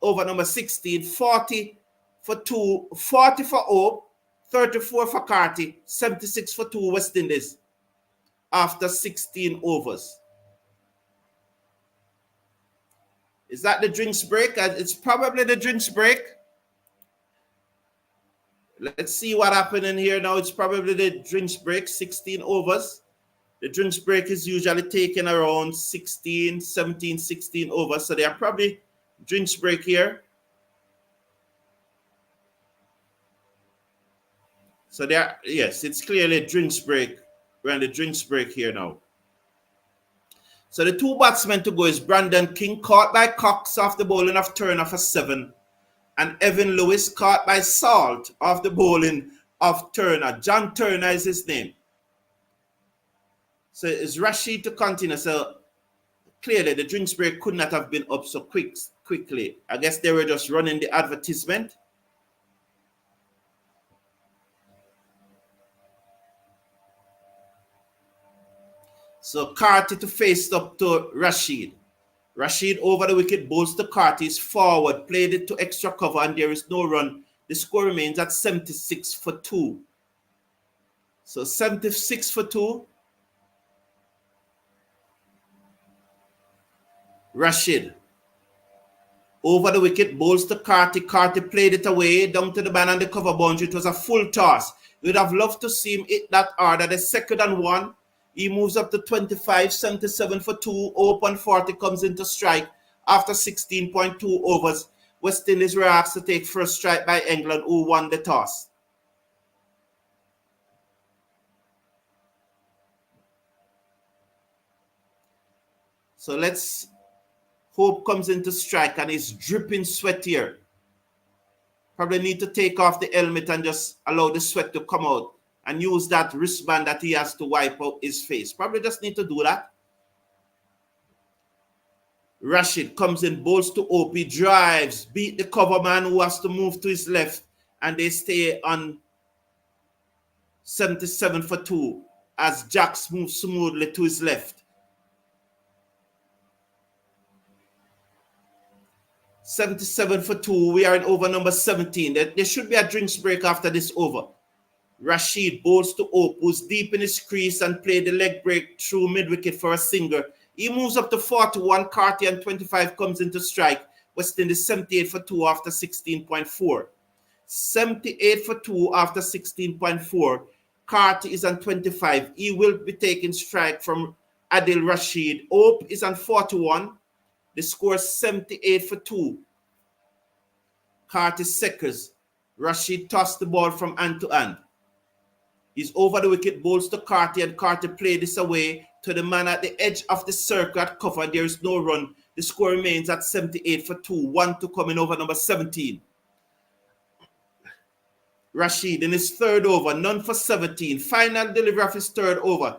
Speaker 1: Over number 16. 40 for 2. 40 for Hope. 34 for Carty. 76 for 2 West Indies after 16 overs. Is that the drinks break? It's probably the drinks break. Let's see what happened in here now. It's probably the drinks break, 16 overs. The drinks break is usually taken around 16, 17, 16 overs. So they are probably drinks break here. So they are, yes, it's clearly a drinks break. We're on the drinks break here now. So the two batsmen to go is Brandon King, caught by Cox off the bowling of Turner for 7. And Evan Lewis, caught by Salt off the bowling of Turner. John Turner is his name. So it's Rashid to continue. So clearly the drinks break could not have been up so quickly. I guess they were just running the advertisement. So Carty to face up to Rashid. Rashid over the wicket, bowls to Carty, is forward, played it to extra cover, and there is no run. The score remains at 76 for 2. So 76 for 2. Rashid over the wicket, bowls to Carty. Carty played it away down to the man on the cover boundary. It was a full toss. You'd have loved to see him hit that hard at the 2nd and 1. He moves up to 25, 77 for 2. Open 40 comes into strike after 16.2 overs. West Indies were asked to take first strike by England, who won the toss. So let's hope comes into strike and he's dripping sweat here. Probably need to take off the helmet and just allow the sweat to come out and use that wristband that he has to wipe out his face. Probably just need to do that. Rashid comes in, bowls to OP, drives, beat the cover man who has to move to his left, and they stay on 77 for 2 as Jacks moves smoothly to his left. 77 for 2. We are in over number 17. There should be a drinks break after this over. Rashid bowls to Ope, who's deep in his crease and played the leg break through mid-wicket for a single. He moves up to 41. Carty and 25 comes into strike. West Indies 78 for 2 after 16.4. 78 for 2 after 16.4. Carty is on 25. He will be taking strike from Adil Rashid. Ope is on 41. The score is 78 for 2. Carty seconds. Rashid tossed the ball from hand to hand. He's over the wicket, bowls to Carty, and Carty played this away to the man at the edge of the circle at cover. There is no run. The score remains at 78 for 2. 1 to come in over number 17. Rashid in his third over, none for 17. Final delivery of his third over.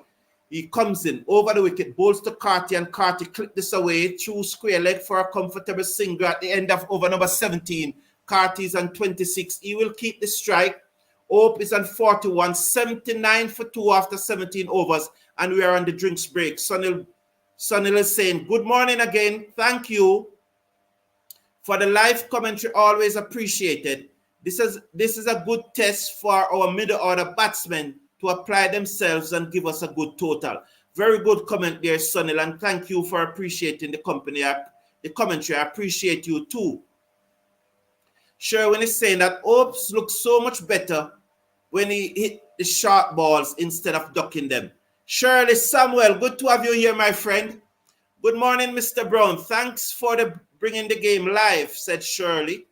Speaker 1: He comes in over the wicket, bowls to Carty, and Carty clipped this away through square leg for a comfortable single at the end of over number 17. Carty is on 26. He will keep the strike. Ope is on 41, 79 for 2 after 17 overs, and we are on the drinks break. Sunil is saying, good morning again. Thank you for the live commentary, always appreciated. This is a good test for our middle order batsmen to apply themselves and give us a good total. Very good comment there, Sunil, and thank you for appreciating the commentary. I appreciate you too. Sherwin is saying that Opes looks so much better when he hit the short balls instead of ducking them. Shirley Samuel, good to have you here, my friend. Good morning, Mr. Brown. Thanks for bringing the game live, said Shirley.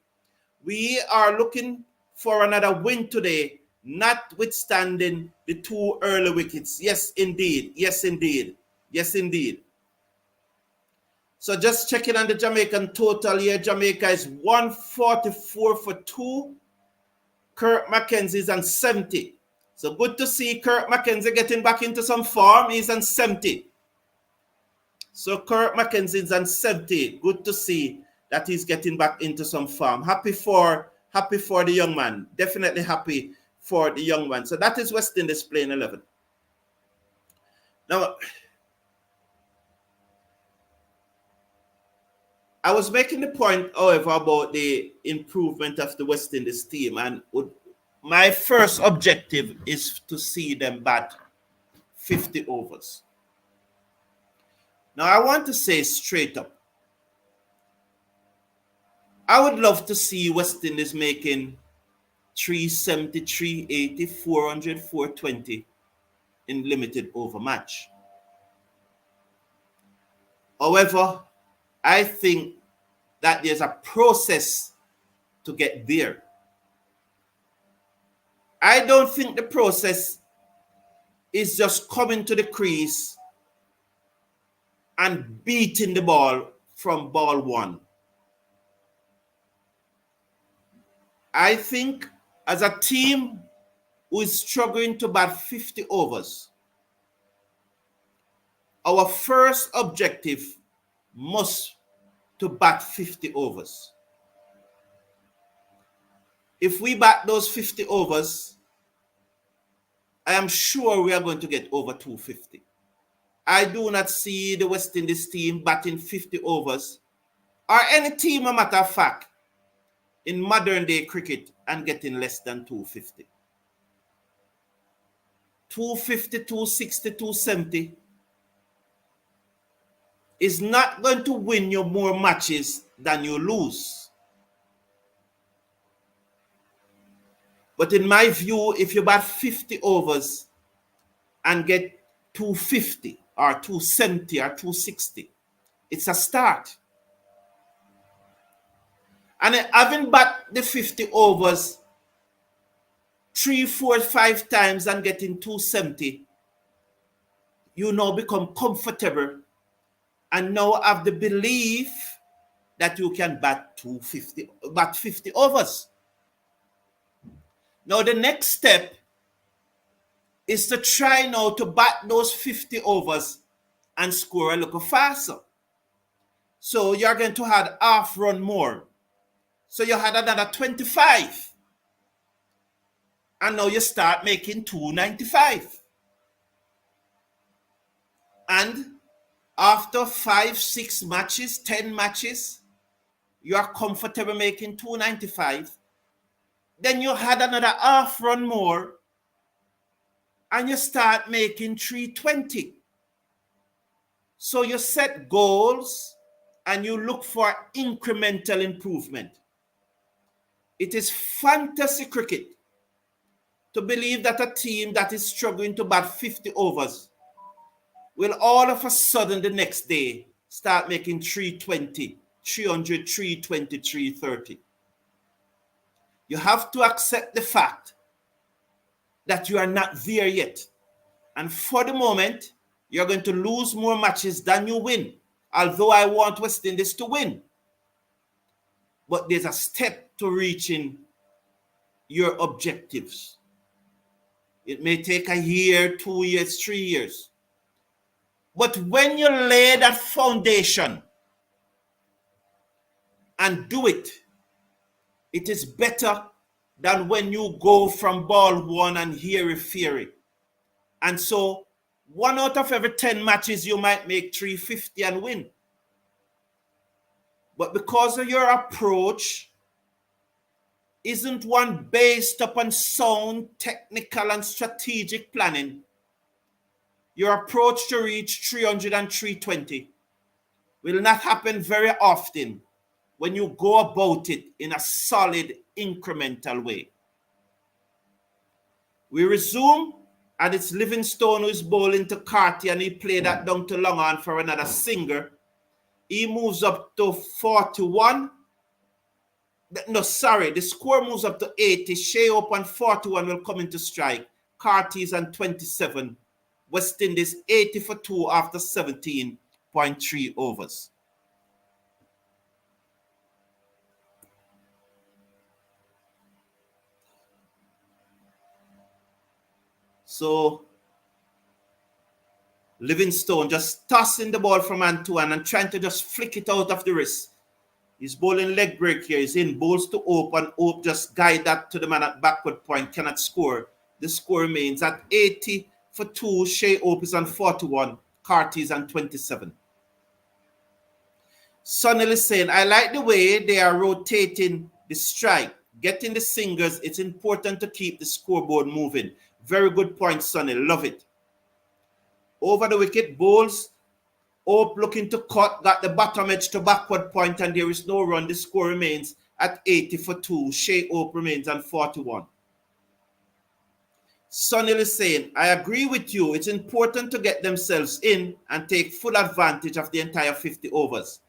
Speaker 1: We are looking for another win today, notwithstanding the 2 early wickets. Yes, indeed. Yes, indeed. Yes, indeed. So just checking on the Jamaican total here. Jamaica is 144 for 2. Kirk Mackenzie is on 70. So good to see Kirk Mackenzie getting back into some form. He's on 70. So Kirk Mackenzie is on 70. Good to see that he's getting back into some form. Happy for the young man. Definitely happy for the young man. So that is West Indies playing 11. Now, I was making the point, however, about the improvement of the West Indies team, and my first objective is to see them bat 50 overs. Now, I want to say straight up, I would love to see West Indies making 370, 380, 400, 420 in limited over match. However, I think that there's a process to get there. I don't think the process is just coming to the crease and beating the ball from ball one. I think as a team who is struggling to bat 50 overs, our first objective must to bat 50 overs. If we bat those 50 overs, I am sure we are going to get over 250. I do not see the West Indies team batting 50 overs, or any team, a matter of fact, in modern day cricket and getting less than 250. 250, 260, 270 is not going to win you more matches than you lose. But in my view, if you bat 50 overs and get 250 or 270 or 260, it's a start. And having bat the 50 overs 3, 4, 5 times and getting 270, you now become comfortable and now have the belief that you can bat 50 overs. Now the next step is to try now to bat those 50 overs and score a little faster. So you're going to have half run more. So you had another 25. And now you start making 295. And after 5, 6 matches, 10 matches, you are comfortable making 295. Then you had another half run more and you start making 320. So you set goals and you look for incremental improvement. It is fantasy cricket to believe that a team that is struggling to bat 50 overs will all of a sudden the next day start making 320, 300, 320, 330. You have to accept the fact that you are not there yet. And for the moment, you're going to lose more matches than you win. Although I want West Indies to win. But there's a step to reaching your objectives. It may take a year, 2 years, 3 years. But when you lay that foundation and do it, it is better than when you go from ball one and heary-feary. And so 1 out of every 10 matches you might make 350 and win. But because of your approach isn't one based upon sound, technical, and strategic planning, your approach to reach 300 and 320 will not happen very often when you go about it in a solid, incremental way. We resume, and it's Livingstone who is bowling to Carty, and he played that down to long on for another singer. He moves up to 41. No, sorry, the score moves up to 80. Shea up on 41 will come into strike. Carty's on 27. West Indies 80 for 2 after 17.3 overs. So Livingstone just tossing the ball from hand to hand and trying to just flick it out of the wrist. He's bowling leg break here. He's in, bowls to Ope, and Ope just guide that to the man at backward point, cannot score. The score remains at 80 for 2. Shea Ope is on 41. Carty is on 27. Sunil is saying, I like the way they are rotating the strike, getting the singers. It's important to keep the scoreboard moving. Very good point, Sunil. Love it. Over the wicket, bowls. Ope looking to cut, got the bottom edge to backward point, and there is no run. The score remains at 80 for 2. Shea Ope remains on 41. Sunil is saying, I agree with you. It's important to get themselves in and take full advantage of the entire 50 overs.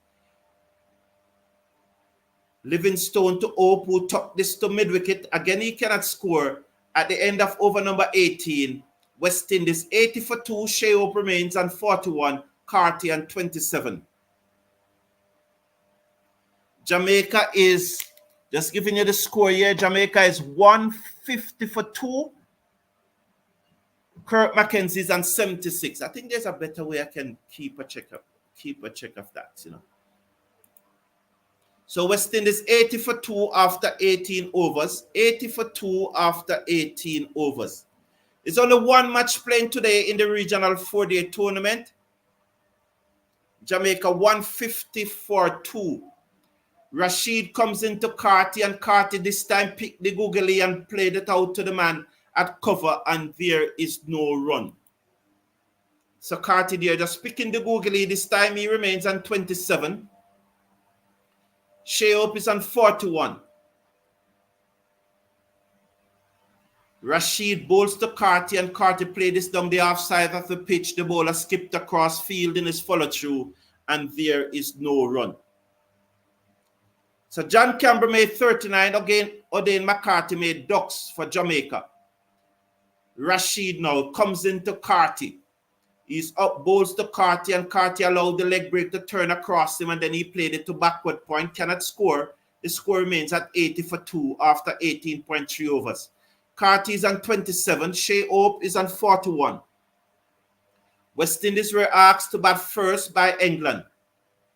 Speaker 1: Livingstone to Ope, who took this to mid-wicket. Again, he cannot score. At the end of over number 18, West Indies 80 for 2. Shea Ope remains on 41. Carty and 27. Jamaica is, just giving you the score here, Jamaica is 150 for 2. Kirk Mackenzie's on 76. I think there's a better way I can keep a check of that, you know. So West Indies 80 for 2 after 18 overs. 80 for 2 after 18 overs. It's only one match playing today in the regional 4-day tournament. Jamaica 150 for 2. Rashid comes into Carty, and Carty this time picked the googly and played it out to the man at cover, and there is no run. So Carty there just picking the googly. This time he remains on 27. Shea Hope is on 41. Rashid bowls to Carty, and Carty played this down the offside of the pitch. The bowler skipped across field in his follow-through, and there is no run. So John Campbell made 39. Again, Odain McCarthy made ducks for Jamaica. Rashid now comes into Carty. He's up, bowls to Carty, and Carty allowed the leg break to turn across him, and then he played it to backward point. Cannot score. The score remains at 80 for 2 after 18.3 overs. Carty is on 27. Shea Hope is on 41. West Indies were asked to bat first by England.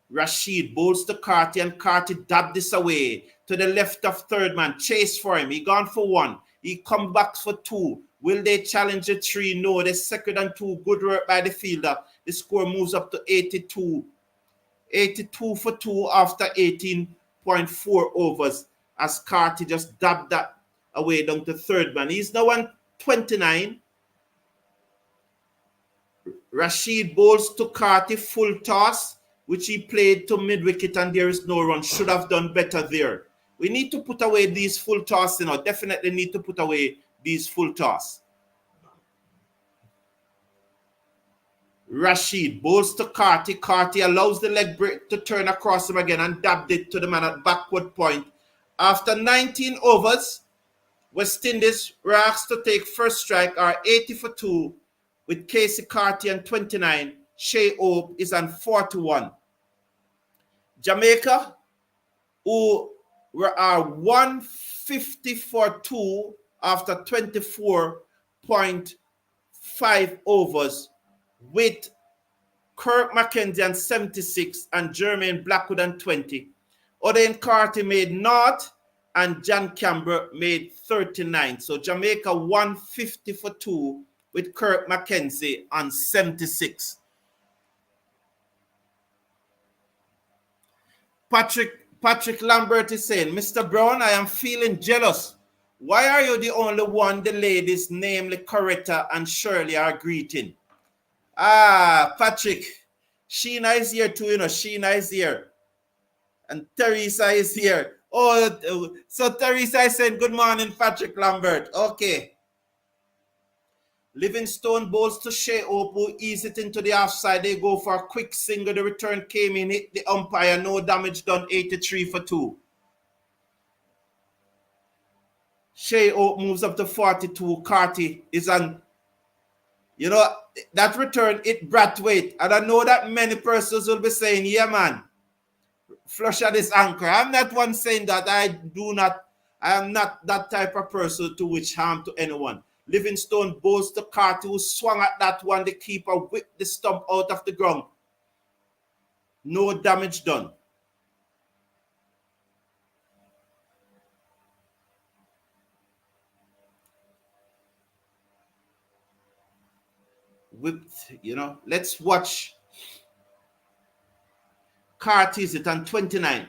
Speaker 1: Rashid bowls to Carty, and Carty dabbed this away to the left of third man. Chase for him. He gone for 1. He come back for 2. Will they challenge a 3? No. The second and 2. Good work by the fielder. The score moves up to 82. 82 for 2 after 18.4 overs, as Carty just dabbed that away down to third man. He's now on 29. Rashid bowls to Carty, full toss, which he played to mid-wicket, and there is no run. Should have done better there. We need to put away these full toss, you know. Definitely need to put away these full toss. Rashid bowls to Carty. Carty allows the leg break to turn across him again and dabbed it to the man at backward point. After 19 overs, West Indies were asked to take first strike, are 80 for 2 with Casey Carty on 29. Shea Hope is on 41. Jamaica, who are 150 for 2 after 24.5 overs, with Kirk Mackenzie on 76 and Jermaine Blackwood on 20. Odain Carty made 0, and John Campbell made 39. So Jamaica 150 for 2 with Kirk Mackenzie on 76. Patrick Lambert is saying, Mr. Brown, I am feeling jealous. Why are you the only one the ladies, namely Coretta and Shirley, are greeting? Patrick, Sheena is here too, you know. Sheena is here. And Teresa is here. Oh, so Teresa is saying, good morning, Patrick Lambert. Okay. Livingstone bowls to Shea Hope, who ease it into the offside. They go for a quick single. The return came in, hit the umpire. No damage done, 83 for 2. Shea Hope moves up to 42. Carty is on. You know, that return, it Brathwaite. And I know that many persons will be saying, yeah, man, flush at this anchor. I'm not one saying that. I am not that type of person to wish harm to anyone. Livingstone bowls to Carty, who swung at that one. The keeper whipped the stump out of the ground. No damage done. Whipped, you know. Let's watch. Carty is it on 29.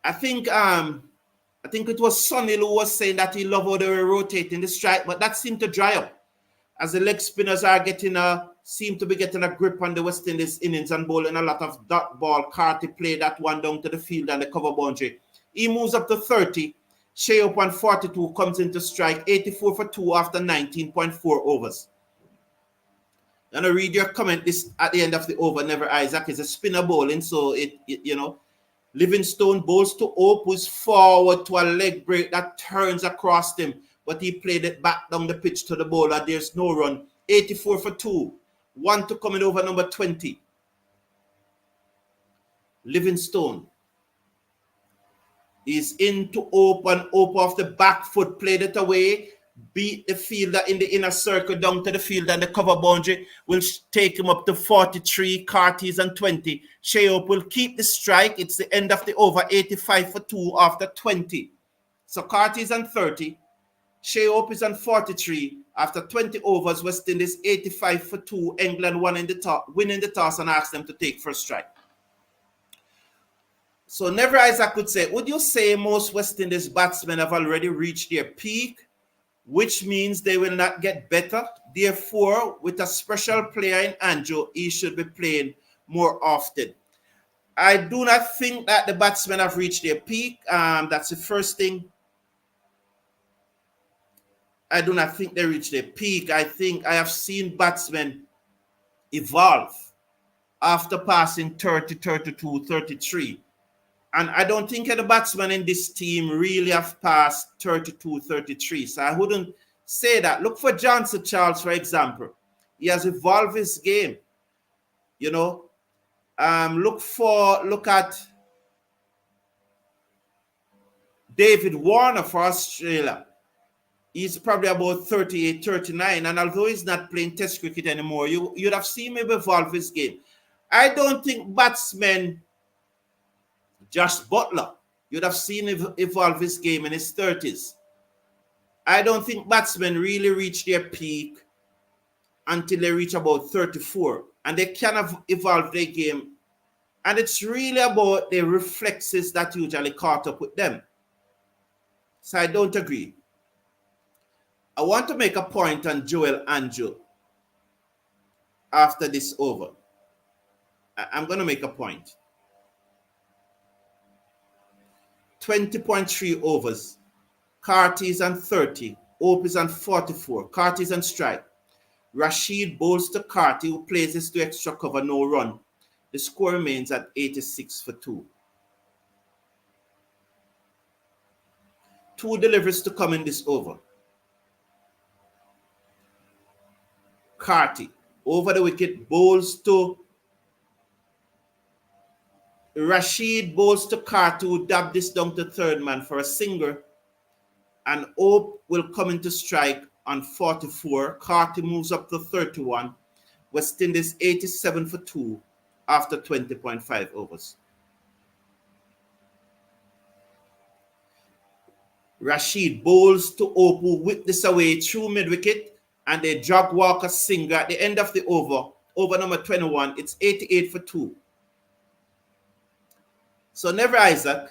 Speaker 1: I think it was Sonny who was saying that he loved how they were rotating the strike, but that seemed to dry up as the leg spinners are seem to be getting a grip on the West Indies innings and bowling a lot of dot ball. Carty played that one down to the field and the cover boundary. He moves up to 30. Shea Hope on 42 comes into strike, 84 for 2 after 19.4 overs. I'm going to read your comment this at the end of the over. Never Isaac is a spinner bowling, so it you know. Livingstone bowls to Hope, who's forward to a leg break that turns across him, but he played it back down the pitch to the bowler. There's no run. 84 for 2. One to coming over number 20. Livingstone is in to open off the back foot, played it away, beat the fielder in the inner circle down to the field, and the cover boundary will take him up to 43. Carty's on 20. Sheop will keep the strike. It's the end of the over, 85 for 2 after 20. So Carty's on 30. Sheop is on 43. After 20 overs, West Indies 85 for 2. England winning the toss and asked them to take first strike. So never as I could say, would you say most West Indies batsmen have already reached their peak, which means they will not get better? Therefore, with a special player in Anjo, he should be playing more often. I do not think that the batsmen have reached their peak. That's the first thing. I do not think they reached their peak. I think I have seen batsmen evolve after passing 30, 32, 33. And I don't think any batsman in this team really have passed 32, 33. So I wouldn't say that. Look for Johnson Charles, for example. He has evolved his game. You know, look at David Warner for Australia. He's probably about 38, 39. And although he's not playing test cricket anymore, you'd have seen him evolve his game. I don't think batsmen... Josh Butler, you'd have seen him evolve his game in his 30s. I don't think batsmen really reach their peak until they reach about 34. And they can have evolved their game. And it's really about the reflexes that usually caught up with them. So I don't agree. I want to make a point on Joel Anjo after this over. I'm going to make a point. 20.3 overs. Carty is on 30. Ope is on 44. Carty is on strike. Rashid bowls to Carty, who plays this to extra cover, no run. The score remains at 86 for 2. 2 deliveries to come in this over. Carty, over the wicket, bowls to Rashid, bowls to Carty, who dabbed this down to third man for a single. And Ope will come into strike on 44. Carty moves up to 31. West Indies 87 for 2 after 20.5 overs. Rashid bowls to Ope, who whipped this away through mid-wicket, and they jog walk a single at the end of the over. Over number 21, it's 88 for 2. So Never Isaac,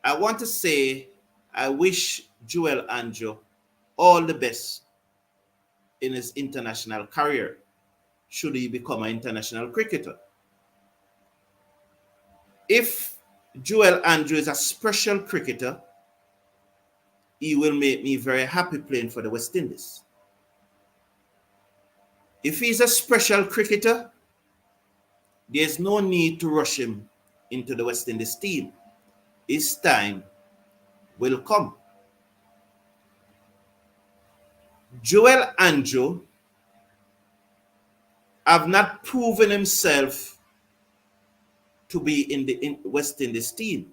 Speaker 1: I want to say I wish Joel Anjo all the best in his international career, should he become an international cricketer. If Joel Anjo is a special cricketer, he will make me very happy playing for the West Indies. If he's a special cricketer, there's no need to rush him into the West Indies team. His time will come. Joel Anjo have not proven himself to be in the West Indies team.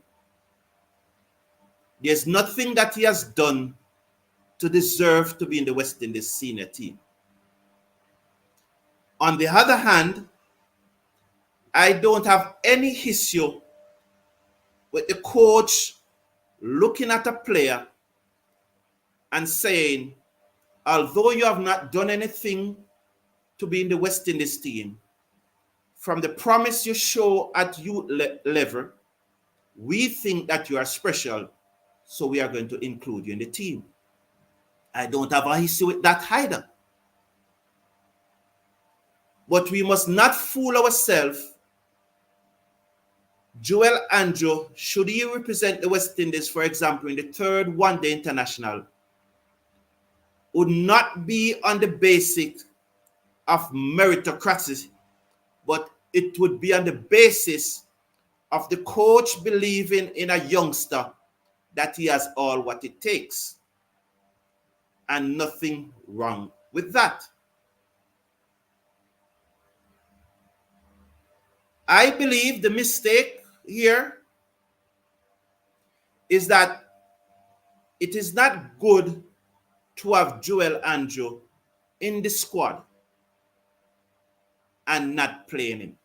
Speaker 1: There's nothing that he has done to deserve to be in the West Indies senior team. On the other hand, I don't have any issue with the coach looking at a player and saying, although you have not done anything to be in the West Indies team, from the promise you show at youth level, we think that you are special, so we are going to include you in the team. I don't have a issue with that either. But we must not fool ourselves. Joel Anjo, should he represent the West Indies, for example, in the third one-day international, would not be on the basis of meritocracy, but it would be on the basis of the coach believing in a youngster that he has all what it takes. And nothing wrong with that. I believe the mistake here is that it is not good to have Joel Andrew in the squad and not playing him.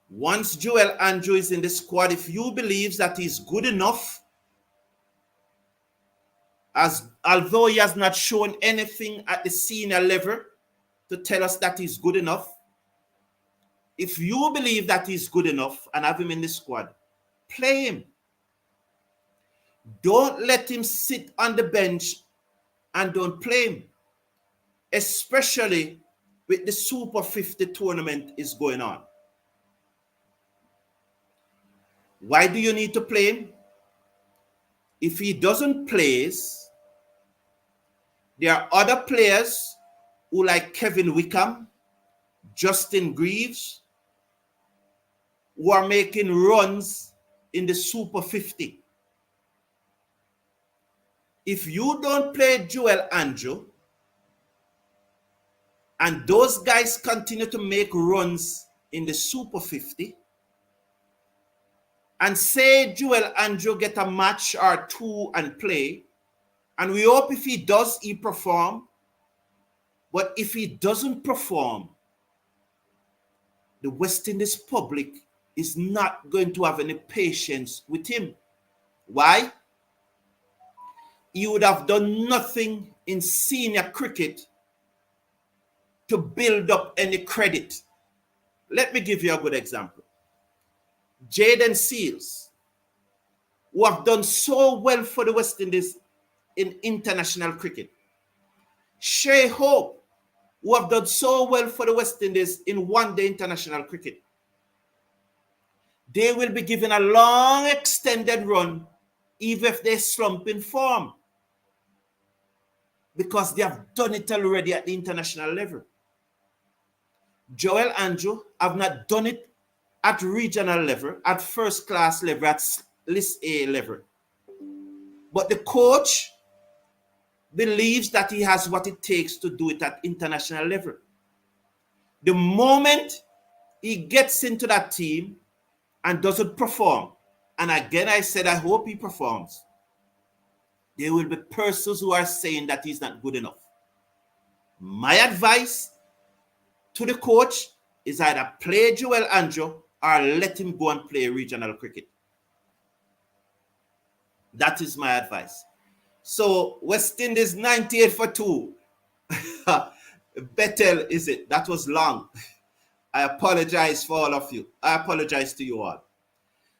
Speaker 1: Once Joel Andrew is in the squad, if you believe that he's good enough, although he has not shown anything at the senior level to tell us that he's good enough, if you believe that he's good enough and have him in the squad, play him. Don't let him sit on the bench and don't play him, especially with the Super 50 tournament is going on. Why do you need to play him? If he doesn't play, there are other players who, like Kevin Wickham, Justin Greaves, who are making runs in the Super 50. If you don't play Joel Andrew and those guys continue to make runs in the Super 50, and say Joel Andrew get a match or two and play, and we hope if he does, he perform. But if he doesn't perform, the West Indies public is not going to have any patience with him. Why? He would have done nothing in senior cricket to build up any credit. Let me give you a good example. Jaden Seals, who have done so well for the West Indies in international cricket. Shea Hope, who have done so well for the West Indies in one-day international cricket. They will be given a long extended run even if they slump in form, because they have done it already at the international level. Joel Andrew have not done it at regional level, at first class level, at list A level. But the coach believes that he has what it takes to do it at international level. The moment he gets into that team and doesn't perform, and again I said I hope he performs, there will be persons who are saying that he's not good enough. My advice to the coach is either play Joel Andrew or let him go and play regional cricket. That is my advice. So West Indies 98 for 2. Bethel, is it? That was long. I apologize for all of you. I apologize to you all.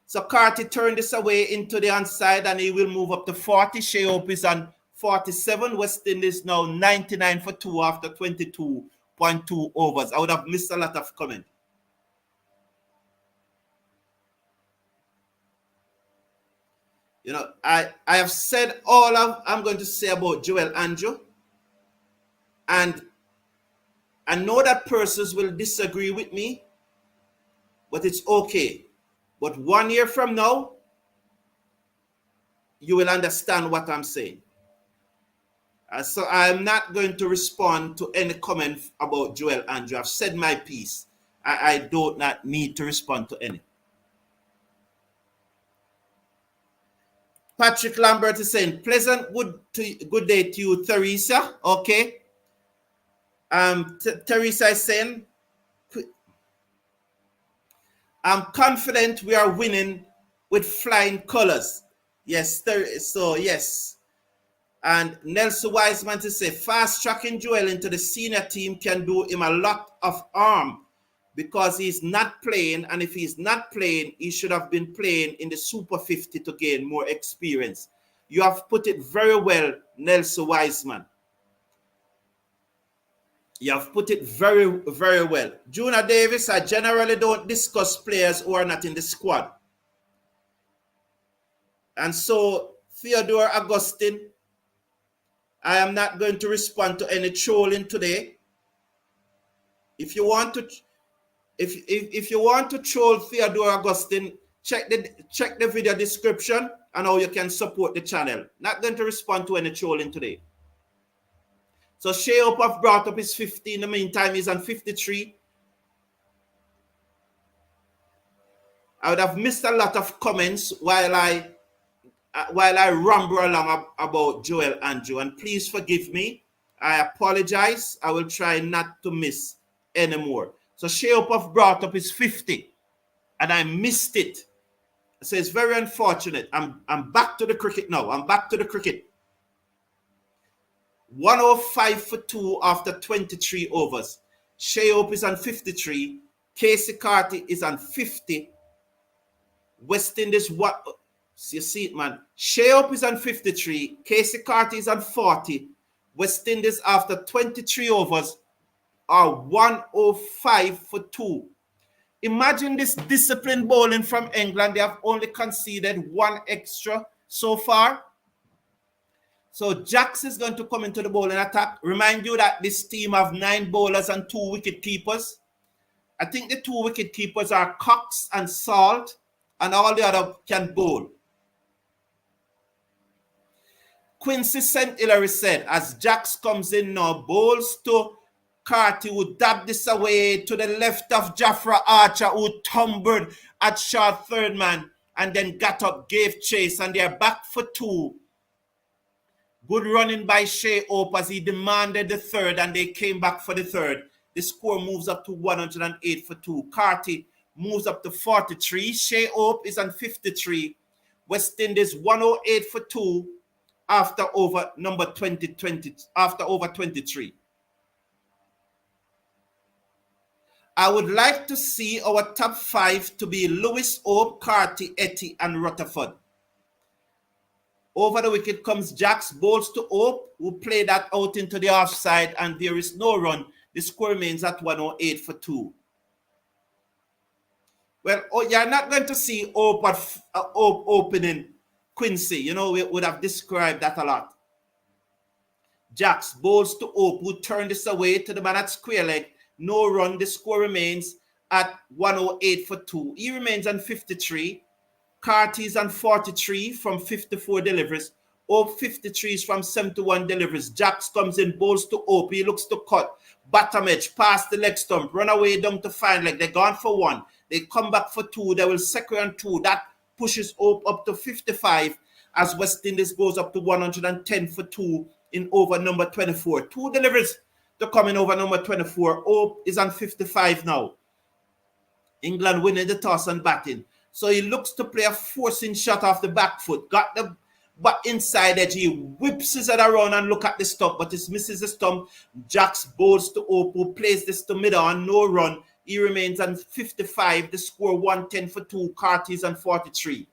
Speaker 1: So Carty turned this away into the onside and he will move up to 40. Shea Hope is on 47. West Indies now 99 for 2 after 22.2 overs. I would have missed a lot of comment. You know, I have said all I'm going to say about Joel Andrew. And I know that persons will disagree with me, but it's okay. But 1 year from now, you will understand what I'm saying. So I'm not going to respond to any comment about Joel Andrew. I've said my piece. I do not need to respond to any. Patrick Lambert is saying, pleasant good day to you, Teresa. Okay. Teresa is saying, I'm confident we are winning with flying colors. Yes, so yes. And Nelson Wiseman to say, fast tracking Joel into the senior team can do him a lot of harm because he's not playing. And if he's not playing, he should have been playing in the Super 50 to gain more experience. You have put it very well, Nelson Wiseman. You have put it very, very well. Juna Davis, I generally don't discuss players who are not in the squad. And so, Theodore Augustine, I am not going to respond to any trolling today. If you want to, if you want to troll Theodore Augustine, check the video description and how you can support the channel. Not going to respond to any trolling today. So Shea Hope have brought up his 50. In the meantime, he's on 53. I would have missed a lot of comments while I ramble along about Joel Andrew, and please forgive me. I apologize. I will try not to miss anymore. So Shea Hope have brought up his 50, and I missed it. So it's very unfortunate. I'm back to the cricket now. 105 for 2 after 23 overs. Shea Hope is on 53. Casey Carty is on 50. West Indies, what? You see it, man. Shea Hope is on 53. Casey Carty is on 40. West Indies, after 23 overs, are 105 for 2. Imagine this disciplined bowling from England. They have only conceded 1 extra so far. So Jax is going to come into the bowling attack. Remind you that this team have 9 bowlers and 2 wicket keepers. I think the 2 wicket keepers are Cox and Salt, and all the other can bowl. Quincy St. Hilary said, as Jax comes in now, bowls to Carty, who dabbed this away to the left of Jafra Archer, who tumbled at short third man and then got up, gave chase, and they're back for 2. Good running by Shea Hope as he demanded the third, and they came back for the third. The score moves up to 108 for 2. Carty moves up to 43. Shea Hope is on 53. West Indies 108 for 2 after over number 2020, after over 23. I would like to see our top 5 to be Lewis, Hope, Carty, Etty, and Rutherford. Over the wicket comes Jax, bowls to Hope, who play that out into the offside, and there is no run. The score remains at 108 for 2. Well, you're not going to see Hope opening Quincy. You know, we would have described that a lot. Jax bowls to Hope, who turned this away to the man at square leg. No run. The score remains at 108 for 2. He remains on 53. Carty is on 43 from 54 deliveries. Hope 53 from 71 deliveries. Jax comes in, bowls to Hope. He looks to cut. Bottom edge, past the leg stump. Run away down to fine leg. They're gone for 1. They come back for 2. They will second on 2. That pushes Hope up to 55 as West Indies goes up to 110 for 2 in over number 24. 2 deliveries to come in over number 24. Hope is on 55 now. England winning the toss and batting. So he looks to play a forcing shot off the back foot. Got the but inside edge. He whips his head around and look at the stump, but it misses the stump. Jax bowls to Hope, who plays this to mid on, no run. He remains on 55. The score 110 for 2. Carty's on 43.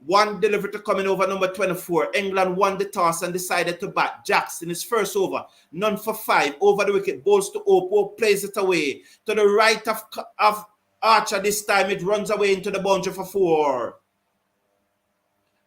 Speaker 1: 1 delivery to coming over number 24. England won the toss and decided to bat. Jax in his first over. None for 5. Over the wicket. Bowls to Hope. Hope plays it away. To the right of Archer this time. It runs away into the boundary for 4.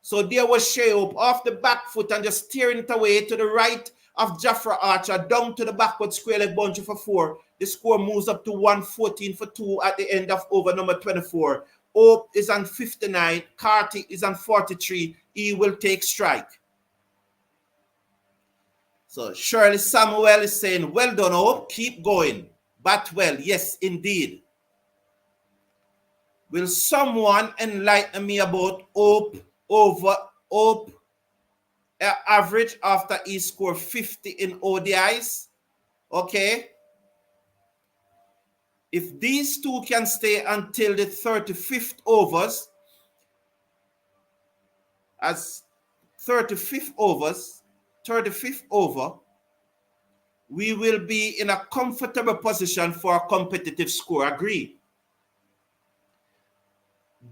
Speaker 1: So there was Shea Hope off the back foot and just steering it away to the right of Jafra Archer, down to the backward square leg boundary for 4. The score moves up to 114 for 2 at the end of over number 24. Hope is on 59. Carty is on 43. He will take strike. So Shirley Samuel is saying, well done, Hope. Keep going. Bat well. Yes, indeed. Will someone enlighten me about Hope average after he scored 50 in ODIs? Okay. If these two can stay until the 35th overs, as 35th over, we will be in a comfortable position for a competitive score. Agree.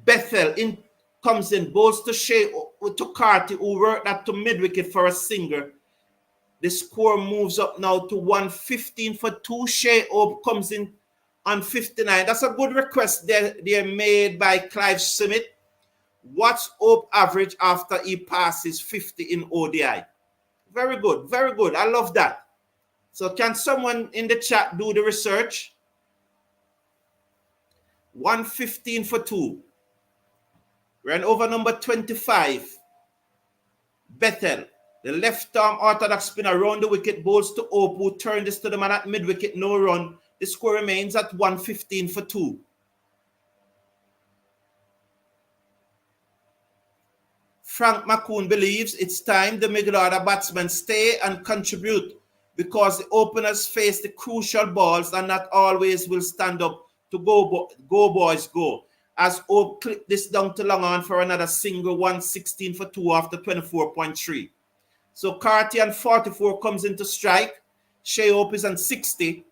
Speaker 1: Bethel comes in, bowls to Shea, to Carty, who worked that to mid-wicket for a single. The score moves up now to 115 for 2. Shea Hope comes in on 59. That's a good request they're made by Clive Smith. What's Hope average after he passes 50 in ODI? Very good, very good. I love that. So can someone in the chat do the research? 115 for 2. We're on over number 25. Bethel. The left-arm orthodox spinner around the wicket, bowls to Hope, who turned this to the man at mid-wicket, no run. The score remains at 115 for 2. Frank McCoon believes it's time the middle order batsmen stay and contribute because the openers face the crucial balls and not always will stand up to go boys go. As Hope clipped this down to long on for another single, 116 for 2 after 24.3. So Carty on 44 comes into strike. Shea Hope is on 60.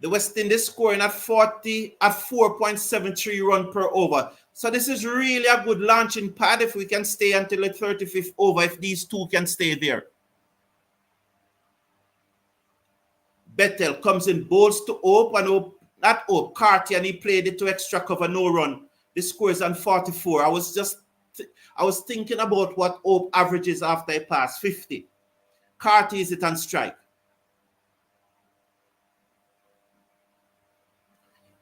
Speaker 1: The West Indies scoring at 4.73 run per over. So this is really a good launching pad if we can stay until the 35th over, if these two can stay there. Bettel comes in, bowls to Hope, and Hope, not Hope, Carty, and he played it to extra cover, no run. The score is on 44. I was thinking about what Hope averages after he passed 50. Carty is it on strike.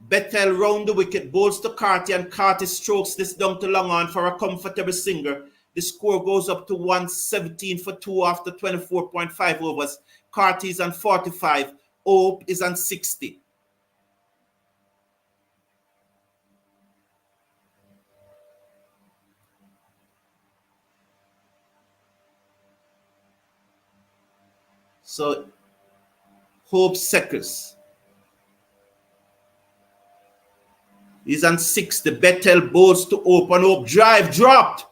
Speaker 1: Bettel round the wicket, bowls to Carty, and Carty strokes this down to long on for a comfortable single. The score goes up to 117 for 2 after 24.5 overs. Carty is on 45. Hope is on 60. So Hope seconds. He's on 60. Bettel bowls to Hope, and Hope drive dropped.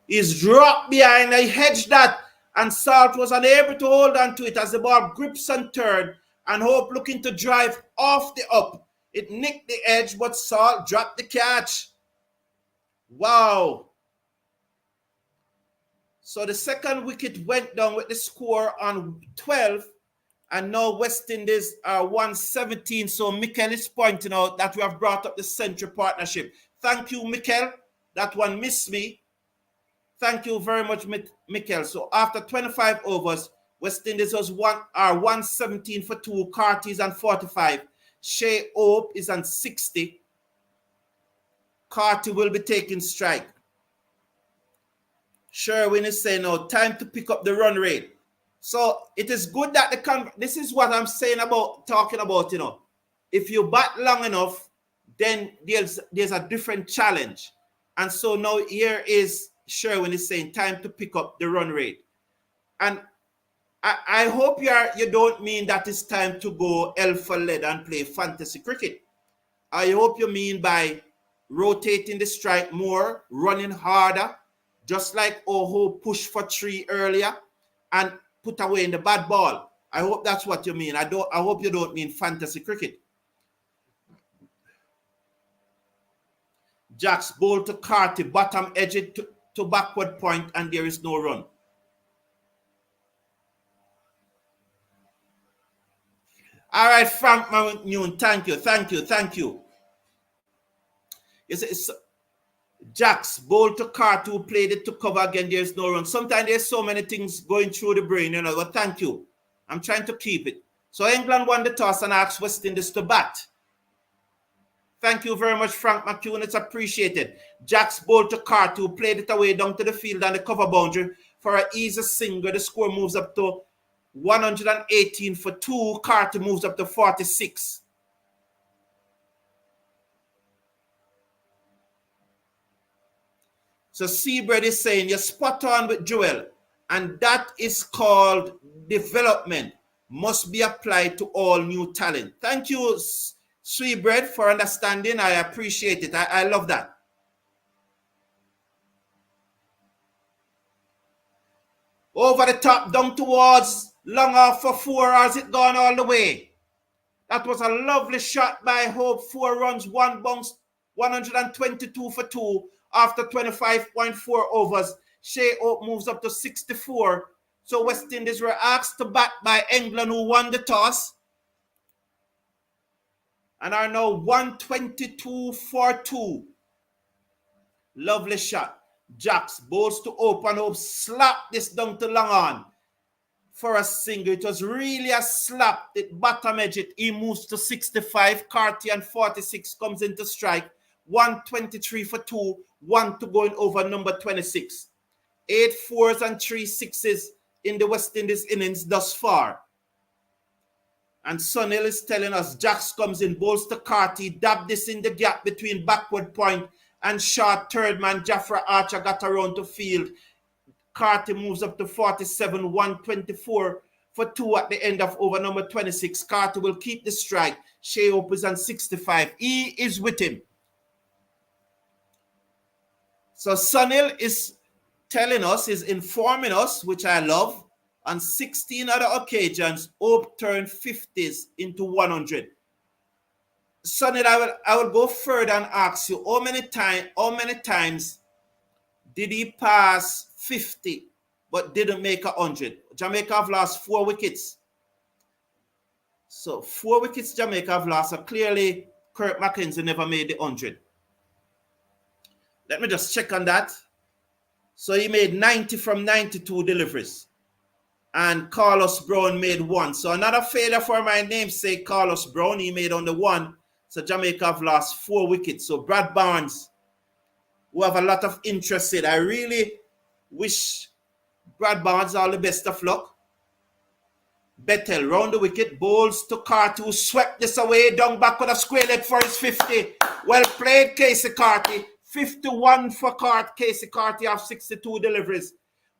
Speaker 1: He's dropped behind. I hedged that, and Salt was unable to hold on to it as the ball grips on third, and Hope looking to drive off the up. It nicked the edge, but Salt dropped the catch. Wow. So the second wicket went down with the score on 12, and now West Indies are 117. So Mikel is pointing out that we have brought up the central partnership. Thank you, Mikel. That one missed me. Thank you very much, Mikel. So after 25 overs, West Indies are 117 for 2. Carty is on 45. Shea Hope is on 60. Carty will be taking strike. Sherwin is saying now, time to pick up the run rate. So it is good that this is what I'm saying about talking about, if you bat long enough, then there's a different challenge. And so now here is Sherwin is saying time to pick up the run rate. And I hope you don't mean that it's time to go L for lead and play fantasy cricket. I hope you mean by rotating the strike more, running harder, just like Oho pushed for 3 earlier and put away in the bad ball. I hope that's what you mean. I hope you don't mean fantasy cricket. Jacks bowl to Carty, bottom edge it to backward point, and there is no run. All right, Frank Newton, thank you. Jacks bowl to Carty, who played it to cover again. There's no run. Sometimes there's so many things going through the brain, but thank you. I'm trying to keep it. So England won the toss and asked West Indies to bat. Thank you very much, Frank McCune. It's appreciated. Jacks bowled to Carty, who played it away down to the field and the cover boundary for an easy single. The score moves up to 118 for 2. Carty moves up to 46. So Seabread is saying you're spot on with Joel, and that is called development. Must be applied to all new talent. Thank you, Seabread, for understanding. I appreciate it. I love that. Over the top, down towards long off for 4. Has it gone all the way? That was a lovely shot by Hope. 4 runs, 1 bounce, 122 for 2 after 25.4 overs. Shea Hope moves up to 64. So West Indies were asked to bat by England, who won the toss, and are now 122 for 2. Lovely shot. Jacks bowls to Hope, and Hope slapped this down to long on for a single. It was really a slap. It bottom edge it. He moves to 65. Carty and 46 comes into strike. 123 for 2. 1 to go in over number 26. 8 fours and 3 sixes in the West Indies innings thus far. And Sunil is telling us Jacks comes in, bowls to Carty, dab this in the gap between backward point and short third man. Jafra Archer got around to field. Carty moves up to 47, 124 for 2 at the end of over number 26. Carty will keep the strike. Shea Hope is on 65. He is with him. So Sunil is telling us, is informing us, which I love, on 16 other occasions, Hope turned 50s into 100. Sunil, I will go further and ask you, how many times did he pass 50 but didn't make 100? Jamaica have lost 4 wickets. So 4 wickets Jamaica have lost. So clearly, Kirk Mackenzie never made the 100. Let me just check on that. So he made 90 from 92 deliveries. And Carlos Brown made 1. So another failure for my namesake, Carlos Brown. He made only 1. So Jamaica have lost 4 wickets. So Brad Barnes, who have a lot of interest in, I really wish Brad Barnes all the best of luck. Bettel round the wicket, bowls to Carty, who swept this away, down back with a square leg for his 50. Well played, Casey Carty. 51 for Casey Carty of 62 deliveries.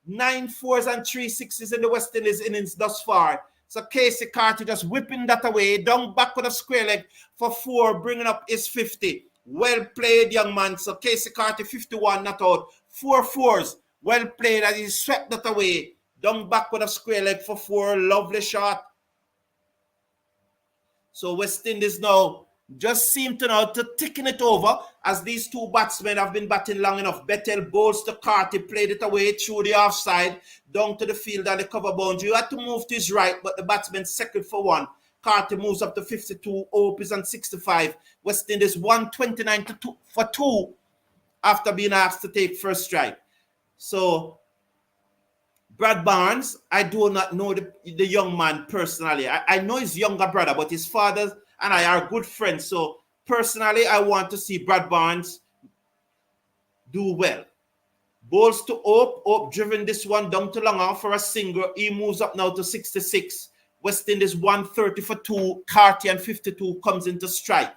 Speaker 1: 9 fours and 3 sixes in the West Indies innings thus far. So Casey Carty just whipping that away, down back with a square leg for 4, bringing up his 50. Well played, young man. So Casey Carty, 51, not out. 4 fours. Well played as he swept that away. Down back with a square leg for 4. Lovely shot. So West Indies now just seem to ticking it over as these 2 batsmen have been batting long enough. Bettel bowls to Carty, played it away through the offside, down to the field and the cover boundary. You had to move to his right, but the batsman second for 1. Carty moves up to 52. Hope is on 65. West Indies 129 for 2 after being asked to take first strike. So Brad Barnes, I do not know the young man personally. I know his younger brother, but his father and I are good friends. So personally, I want to see Brad Barnes do well. Bowls to Hope. Hope driven this one down to long on for a single. He moves up now to 66. West Indies 130 for 2. Carty and 52 comes into strike.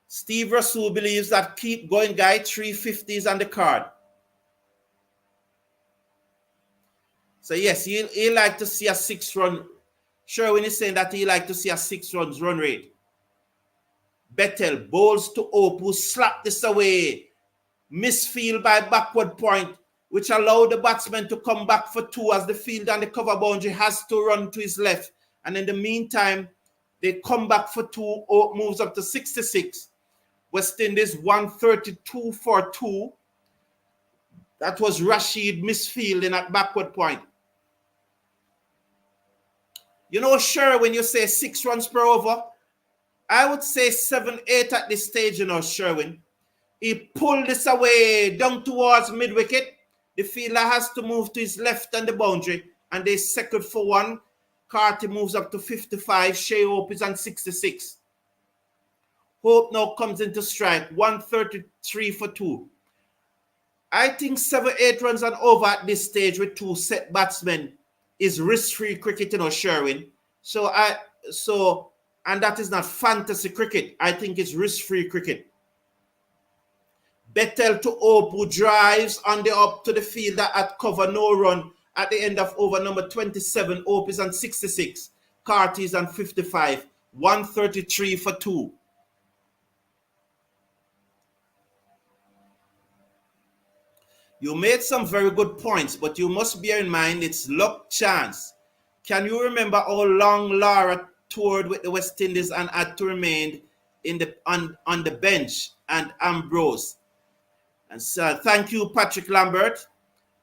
Speaker 1: Steve Russell believes that keep going guy, 350s on the card. So yes, he like to see a 6-run. Sherwin is saying that he like to see a 6 runs run rate. Bettel bowls to Hope, who slapped this away. Misfield by backward point, which allowed the batsman to come back for 2 as the field and the cover boundary has to run to his left. And in the meantime, they come back for 2. Hope moves up to 66. West Indies 132 for 2. That was Rashid misfielding at backward point. You know, sure, when you say 6 runs per over, I would say 7, 8 at this stage, you know, Sherwin. He pulled this away down towards mid-wicket. The fielder has to move to his left on the boundary, and they second for 1. Carty moves up to 55. Shea Hope is on 66. Hope now comes into strike, 133 for 2. I think 7, 8 runs and over at this stage with 2 set batsmen is risk-free cricket, you know, Sherwin. And that is not fantasy cricket. I think it's risk-free cricket. Bettel to Hope, who drives on the up to the fielder at cover, no run at the end of over number 27. Hope is on 66. Carty is on 55. 133 for 2. You made some very good points, but you must bear in mind it's luck chance. Can you remember how long Lara toured with the West Indies and had to remain on the bench, and Ambrose? And so, thank you, Patrick Lambert.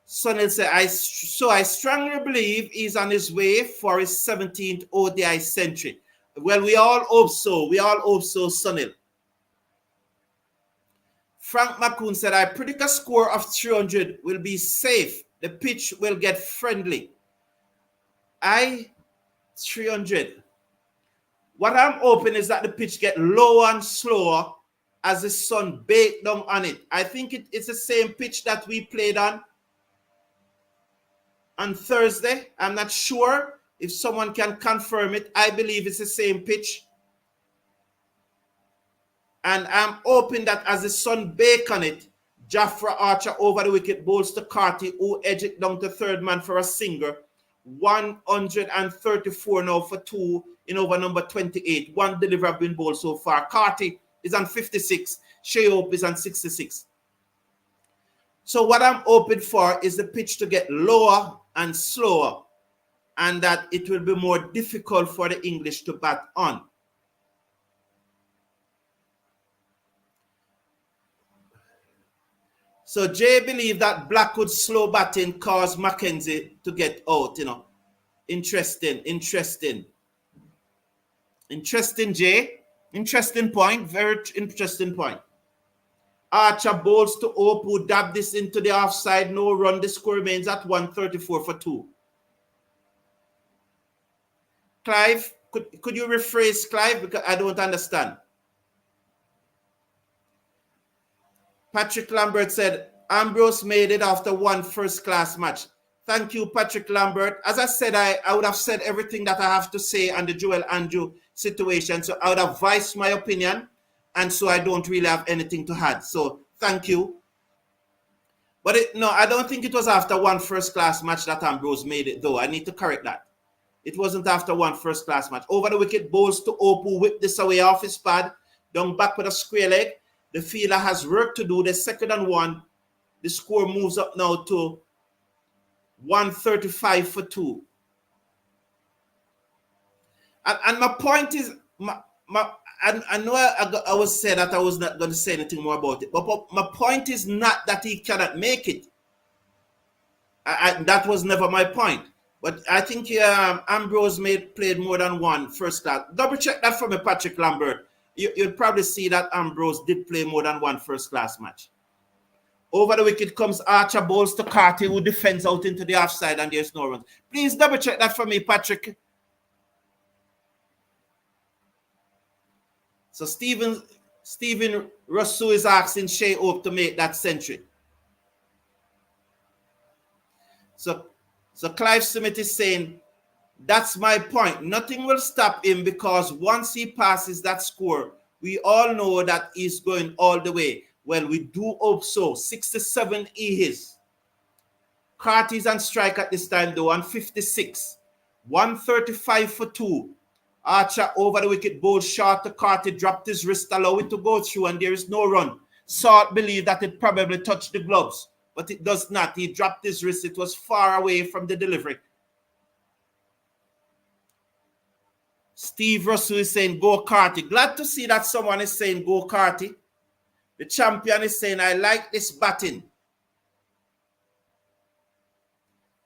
Speaker 1: Sunil said, I strongly believe he's on his way for his 17th ODI century. Well, we all hope so. We all hope so, Sunil. Frank McCoon said, I predict a score of 300 will be safe. The pitch will get friendly. 300. What I'm hoping is that the pitch get lower and slower as the sun baked down on it. I think it's the same pitch that we played on Thursday. I'm not sure if someone can confirm it. I believe it's the same pitch. And I'm hoping that as the sun baked on it, Jafra Archer over the wicket bowls to Carty, who edged it down to third man for a single. 134 now for 2 in over number 28. One delivery have been bowled so far. Carty is on 56. Shea Hope is on 66. So what I'm hoping for is the pitch to get lower and slower, and that it will be more difficult for the English to bat on. So Jay believed that Blackwood's slow batting caused Mackenzie to get out, Interesting, Jay. Interesting point. Very interesting point. Archer bowls to Hope, who dabbed this into the offside. No run. The score remains at 134 for 2. Clive, could you rephrase, Clive? Because I don't understand. Patrick Lambert said, Ambrose made it after one first-class match. Thank you, Patrick Lambert. As I said, I would have said everything that I have to say on the Joel Andrew situation. So I would have voiced my opinion, and so I don't really have anything to add. So thank you. But no, I don't think it was after one first-class match that Ambrose made it, though. I need to correct that. It wasn't after one first-class match. Over the wicket, bowls to Opu, whipped this away off his pad, down back with a square leg. The fielder has work to do. The second and 1. The score moves up now to 135 for 2. And my point is, I know I was saying that I was not going to say anything more about it, but my point is not that he cannot make it. That was never my point. But I think Ambrose played more than one first class. Double check that for me, Patrick Lambert. You'll probably see that Ambrose did play more than one first-class match. Over the wicket comes Archer, bowls to Carty, who defends out into the offside, and there's no run. Please double-check that for me, Patrick. So Stephen Russell is asking Shea Hope to make that century. So Clive Smith is saying, that's my point. Nothing will stop him, because once he passes that score, we all know that he's going all the way. Well, we do hope so. 67 he is. Carty's on strike at this time, though, on 56. 135 for 2. Archer over the wicket, bowled short to Carty, dropped his wrist, allow it to go through, and there is no run. Salt believed that it probably touched the gloves, but it does not. He dropped his wrist. It was far away from the delivery. Steve Russell is saying, go Carty. Glad to see that someone is saying, go Carty. The champion is saying, I like this batting.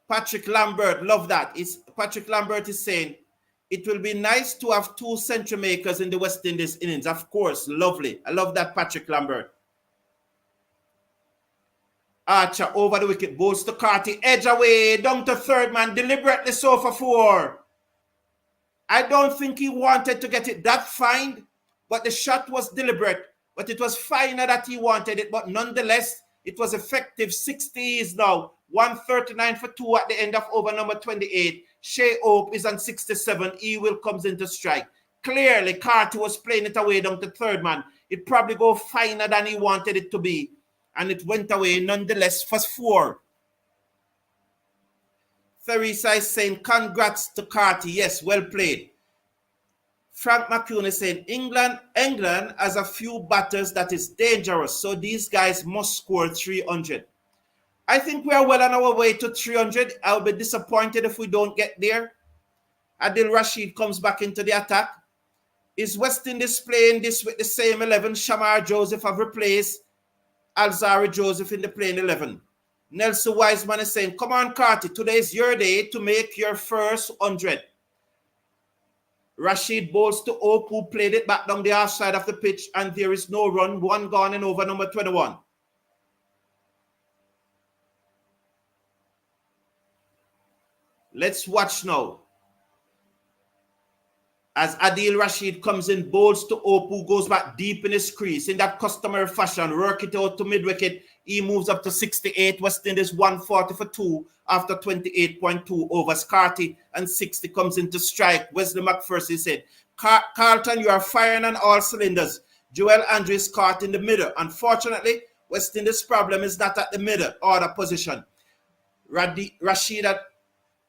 Speaker 1: Patrick Lambert, love that. Patrick Lambert is saying, it will be nice to have 2 century makers in the West Indies innings. Of course, lovely. I love that, Patrick Lambert. Archer over the wicket, bowls to Carty, edge away, down to third man, deliberately so for 4. I don't think he wanted to get it that fine, but the shot was deliberate. But it was finer that he wanted it, but nonetheless, it was effective. 60 is now 139 for 2 at the end of over number 28. Shea Hope is on 67. He will comes into strike. Clearly, Carty was playing it away down to third man. It probably go finer than he wanted it to be, and it went away nonetheless for 4. Theresa is saying, congrats to Carty. Yes, well played. Frank McCune is saying, England has a few batters that is dangerous, so these guys must score 300. I think we are well on our way to 300. I'll be disappointed if we don't get there. Adil Rashid comes back into the attack. Is West Indies playing this with the same 11? Shamar Joseph have replaced Alzari Joseph in the playing 11. Nelson Wiseman is saying, come on, Carty, today is your day to make your first 100. Rashid bowls to Hope, who played it back down the half side of the pitch, and there is no run. 1 gone in over number 21. Let's watch now. as Adil Rashid comes in, bowls to Opu, goes back deep in his crease. In that customary fashion, work it out to mid-wicket. He moves up to 68. West Indies 140 for 2 after 28.2 overs. Carty and 60 comes into strike. Wesley McPherson said, Carlton, you are firing on all cylinders. Joel Andrews caught in the middle. Unfortunately, West Indies' problem is not at the middle order position.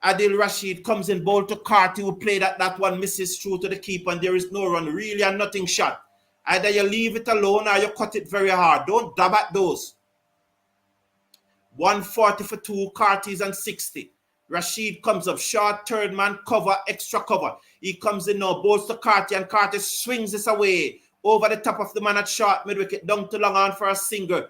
Speaker 1: Adil Rashid comes in, bowl to Carty, who played that one, misses through to the keeper, and there is no run. Really a nothing shot. Either you leave it alone or you cut it very hard. Don't dab at those. 140 for 2, Carty's and 60. Rashid comes up, short, third man, cover, extra cover. He comes in now, bowls to Carty, and Carty swings this away over the top of the man at short mid-wicket, down to long on for a single.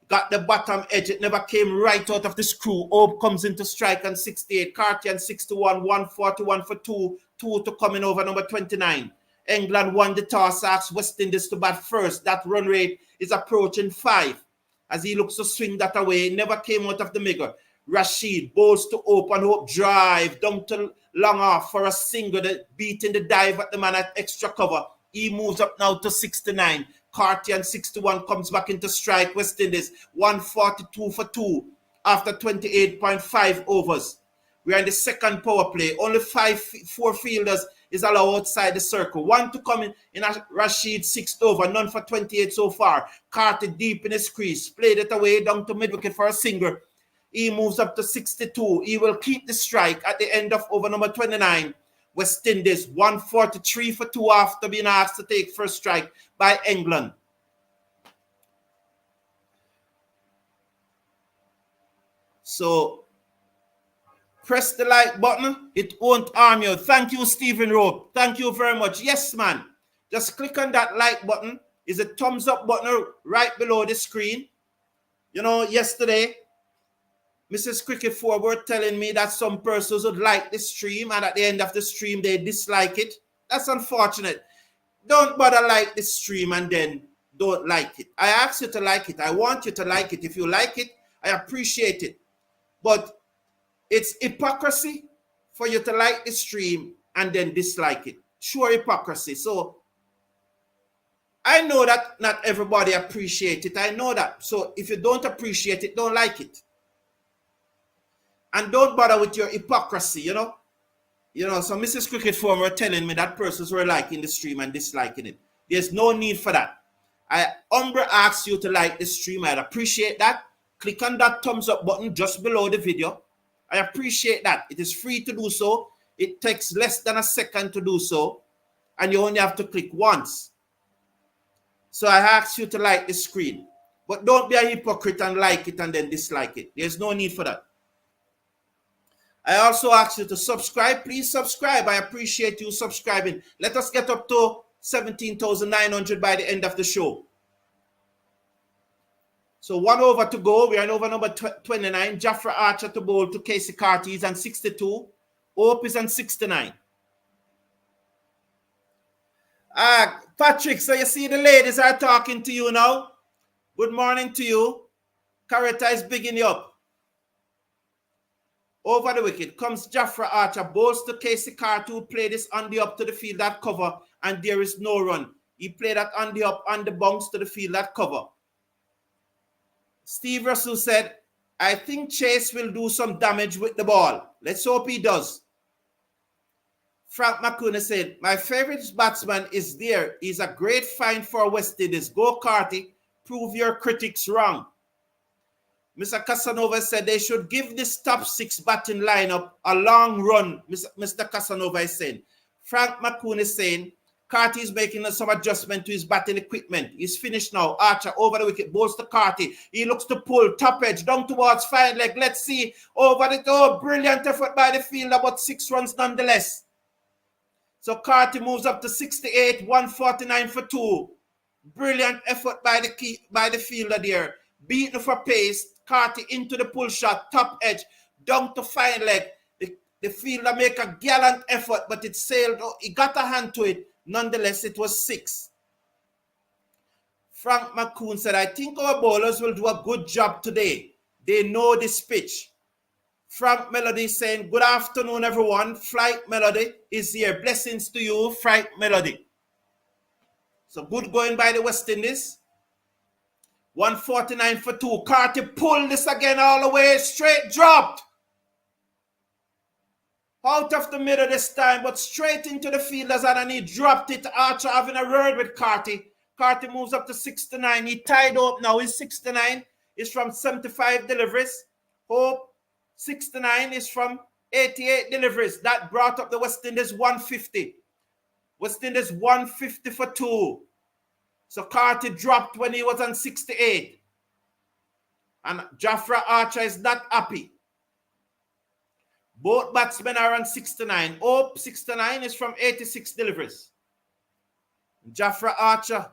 Speaker 1: Got the bottom edge. It never came right out of the screw. Ope comes into strike on 68. Carty and 61. 141 for 2. 2 to come in over number 29. England won the toss. Asks West Indies to bat first. That run rate is approaching 5. As he looks to swing that away. Never came out of the middle. Rashid bowls to Ope and Hope drive down to long off for a single. Beating the dive at the man at extra cover. He moves up now to 69. Carty and 61 comes back into strike. West Indies 142 for 2 after 28.5 overs. We are in the second power play. Only 4 fielders is allowed outside the circle. 1 to come in a Rashid 6th over. None for 28 so far. Carty deep in his crease. Played it away down to mid-wicket for a single. He moves up to 62. He will keep the strike at the end of over number 29. West Indies 143 for 2 after being asked to take first strike by England. So press the like button. It won't harm you. Thank you, Stephen Rowe. Thank you very much. Yes, man. Just click on that like button. Is a thumbs up button right below the screen. You know, yesterday, Mrs. Cricket 4 were telling me that some persons would like the stream and at the end of the stream they dislike it. That's unfortunate. Don't bother like the stream and then don't like it. I ask you to like it. I want you to like it. If you like it, I appreciate it. But it's hypocrisy for you to like the stream and then dislike it. Sure hypocrisy. So I know that not everybody appreciates it. I know that. So if you don't appreciate it, don't like it. And don't bother with your hypocrisy, you know. So Mrs. Cricket Form were telling me that persons were liking the stream and disliking it. There's no need for that. I humbly ask you to like the stream. I'd appreciate that. Click on that thumbs up button just below the video. I appreciate that. It is free to do so. It takes less than a second to do so. And you only have to click once. So I ask you to like the screen. But don't be a hypocrite and like it and then dislike it. There's no need for that. I also ask you to subscribe. Please subscribe. I appreciate you subscribing. Let us get up to 17,900 by the end of the show. So 1 over to go. We are in over number 29. Jafra Archer to bowl to Casey Carty is on 62. Hope is on 69. Patrick, so you see the ladies are talking to you now. Good morning to you. Carita is bigging you up. Over the wicket comes Jafra Archer, bowls to Casey Carty, who played this on the up to the field at cover, and there is no run. He played that on the up and the bounce to the field at cover. Steve Russell said, I think Chase will do some damage with the ball. Let's hope he does. Frank McCuna said, my favorite batsman is there. He's a great find for West Indies. Go Carty, prove your critics wrong. Mr. Casanova said they should give this top 6 batting lineup a long run. Mr. Casanova is saying. Frank McCoon is saying Carty is making some adjustment to his batting equipment. He's finished now. Archer over the wicket, bowls to Carty. He looks to pull, top edge, down towards fine leg. Let's see. Over the top. Brilliant effort by the fielder, but 6 runs nonetheless. So Carty moves up to 68, 149 for 2. Brilliant effort by the fielder there. Beaten for pace. Carty into the pull shot, top edge, down to fine leg. The fielder make a gallant effort, but it sailed. He got a hand to it. Nonetheless, it was 6. Frank McCoon said, I think our bowlers will do a good job today. They know this pitch. Frank Melody saying, good afternoon, everyone. Flight Melody is here. Blessings to you, Flight Melody. So good going by the West Indies. 149 for 2. Carty pulled this again all the way. Straight dropped. Out of the middle this time, but straight into the fielders, and he dropped it. Archer having a word with Carty. Carty moves up to 69. He tied up now. He's 69. Is from 75 deliveries. Hope 69 is from 88 deliveries. That brought up the West Indies 150. West Indies 150 for 2. So Carty dropped when he was on 68. And Jafra Archer is not happy. Both batsmen are on 69. Hope 69 is from 86 deliveries. Jafra Archer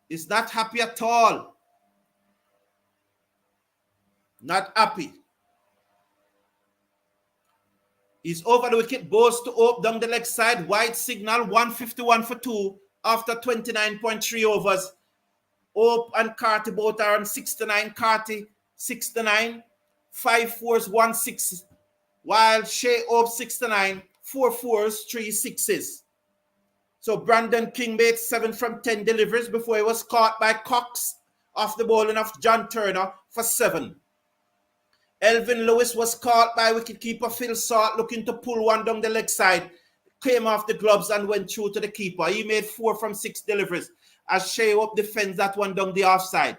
Speaker 1: is not happy at all. Not happy. He's over the wicket, bowls to Hope down the leg side. Wide signal, 151 for 2 after 29.3 overs. Hope and Carty both are on 69. Carty 69. 5 fours, 1 6. While Shea Hope 69. 4 fours, 3 sixes. So Brandon King made 7 from 10 deliveries before he was caught by Cox off the bowling of John Turner for 7. Elvin Lewis was caught by wicketkeeper Phil Salt looking to pull one down the leg side. Came off the gloves and went through to the keeper. He made 4 from 6 deliveries as Shea Hope defends that one down the offside.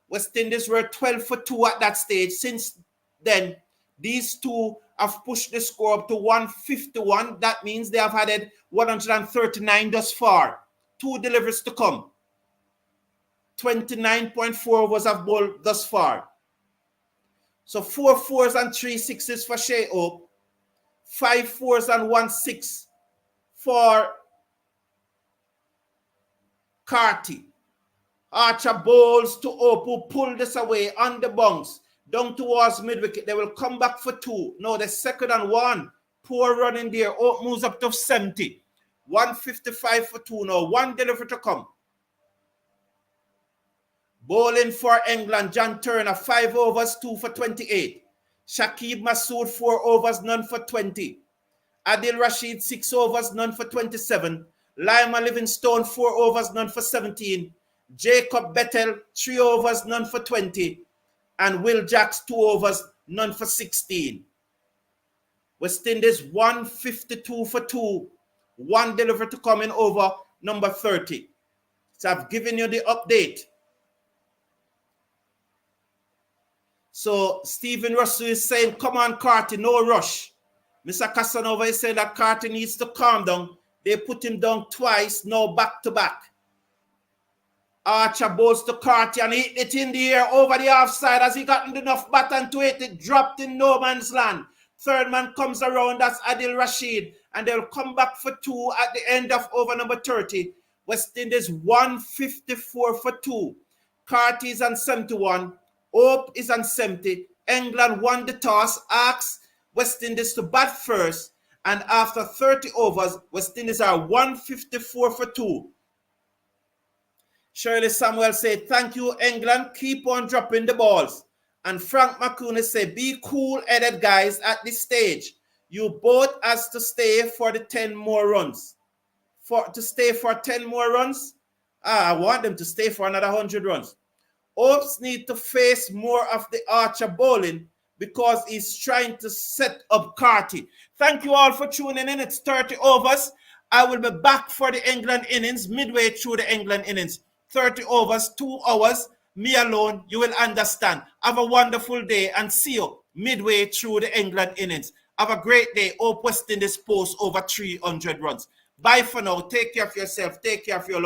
Speaker 1: West Indies were 12 for 2 at that stage. Since then, these two have pushed the score up to 151. That means they have added 139 thus far. 2 deliveries to come. 29.4 overs have bowled thus far. So 4 fours and 3 sixes for Shea Hope. 5 fours and 1 6 for Carty. Archer bowls to Hope, who pulled this away on the bounce down towards mid-wicket. They will come back for 2. No, the second and 1. Poor run in there. Hope moves up to 70. 155 for 2 now. 1 delivery to come. Bowling for England, John Turner, 5 overs, 2 for 28. Shakib Masood, 4 overs, none for 20. Adil Rashid, 6 overs, none for 27. Lima Livingstone, 4 overs, none for 17. Jacob Bettel, 3 overs, none for 20. And Will Jacks, 2 overs, none for 16. West Indies, 152 for 2. 1 delivery to come in over number 30. So I've given you the update. So Stephen Russell is saying, come on, Carty, no rush. Mr. Casanova is saying that Carty needs to calm down. They put him down twice, now back to back. Archer bowls to Carty and hit it in the air over the offside as he got enough baton to it. It dropped in no man's land. Third man comes around, that's Adil Rashid. And they'll come back for 2 at the end of over number 30. West Indies 154 for 2. Carty is on 71. Hope is on 70. England won the toss, asked West Indies to bat first. And after 30 overs, West Indies are 154 for 2. Shirley Samuel said, thank you, England. Keep on dropping the balls. And Frank McCooney said, be cool-headed, guys, at this stage. You both has to stay for the 10 more runs. To stay for 10 more runs? I want them to stay for another 100 runs. Hopes need to face more of the Archer bowling because he's trying to set up Carty. Thank you all for tuning in. It's 30 overs. I will be back for the England innings midway through the England innings. 30 overs, 2 hours, me alone, you will understand. Have a wonderful day and see you midway through the England innings. Have a great day. Hope West Indies post over 300 runs. Bye for now. Take care of yourself. Take care of your love.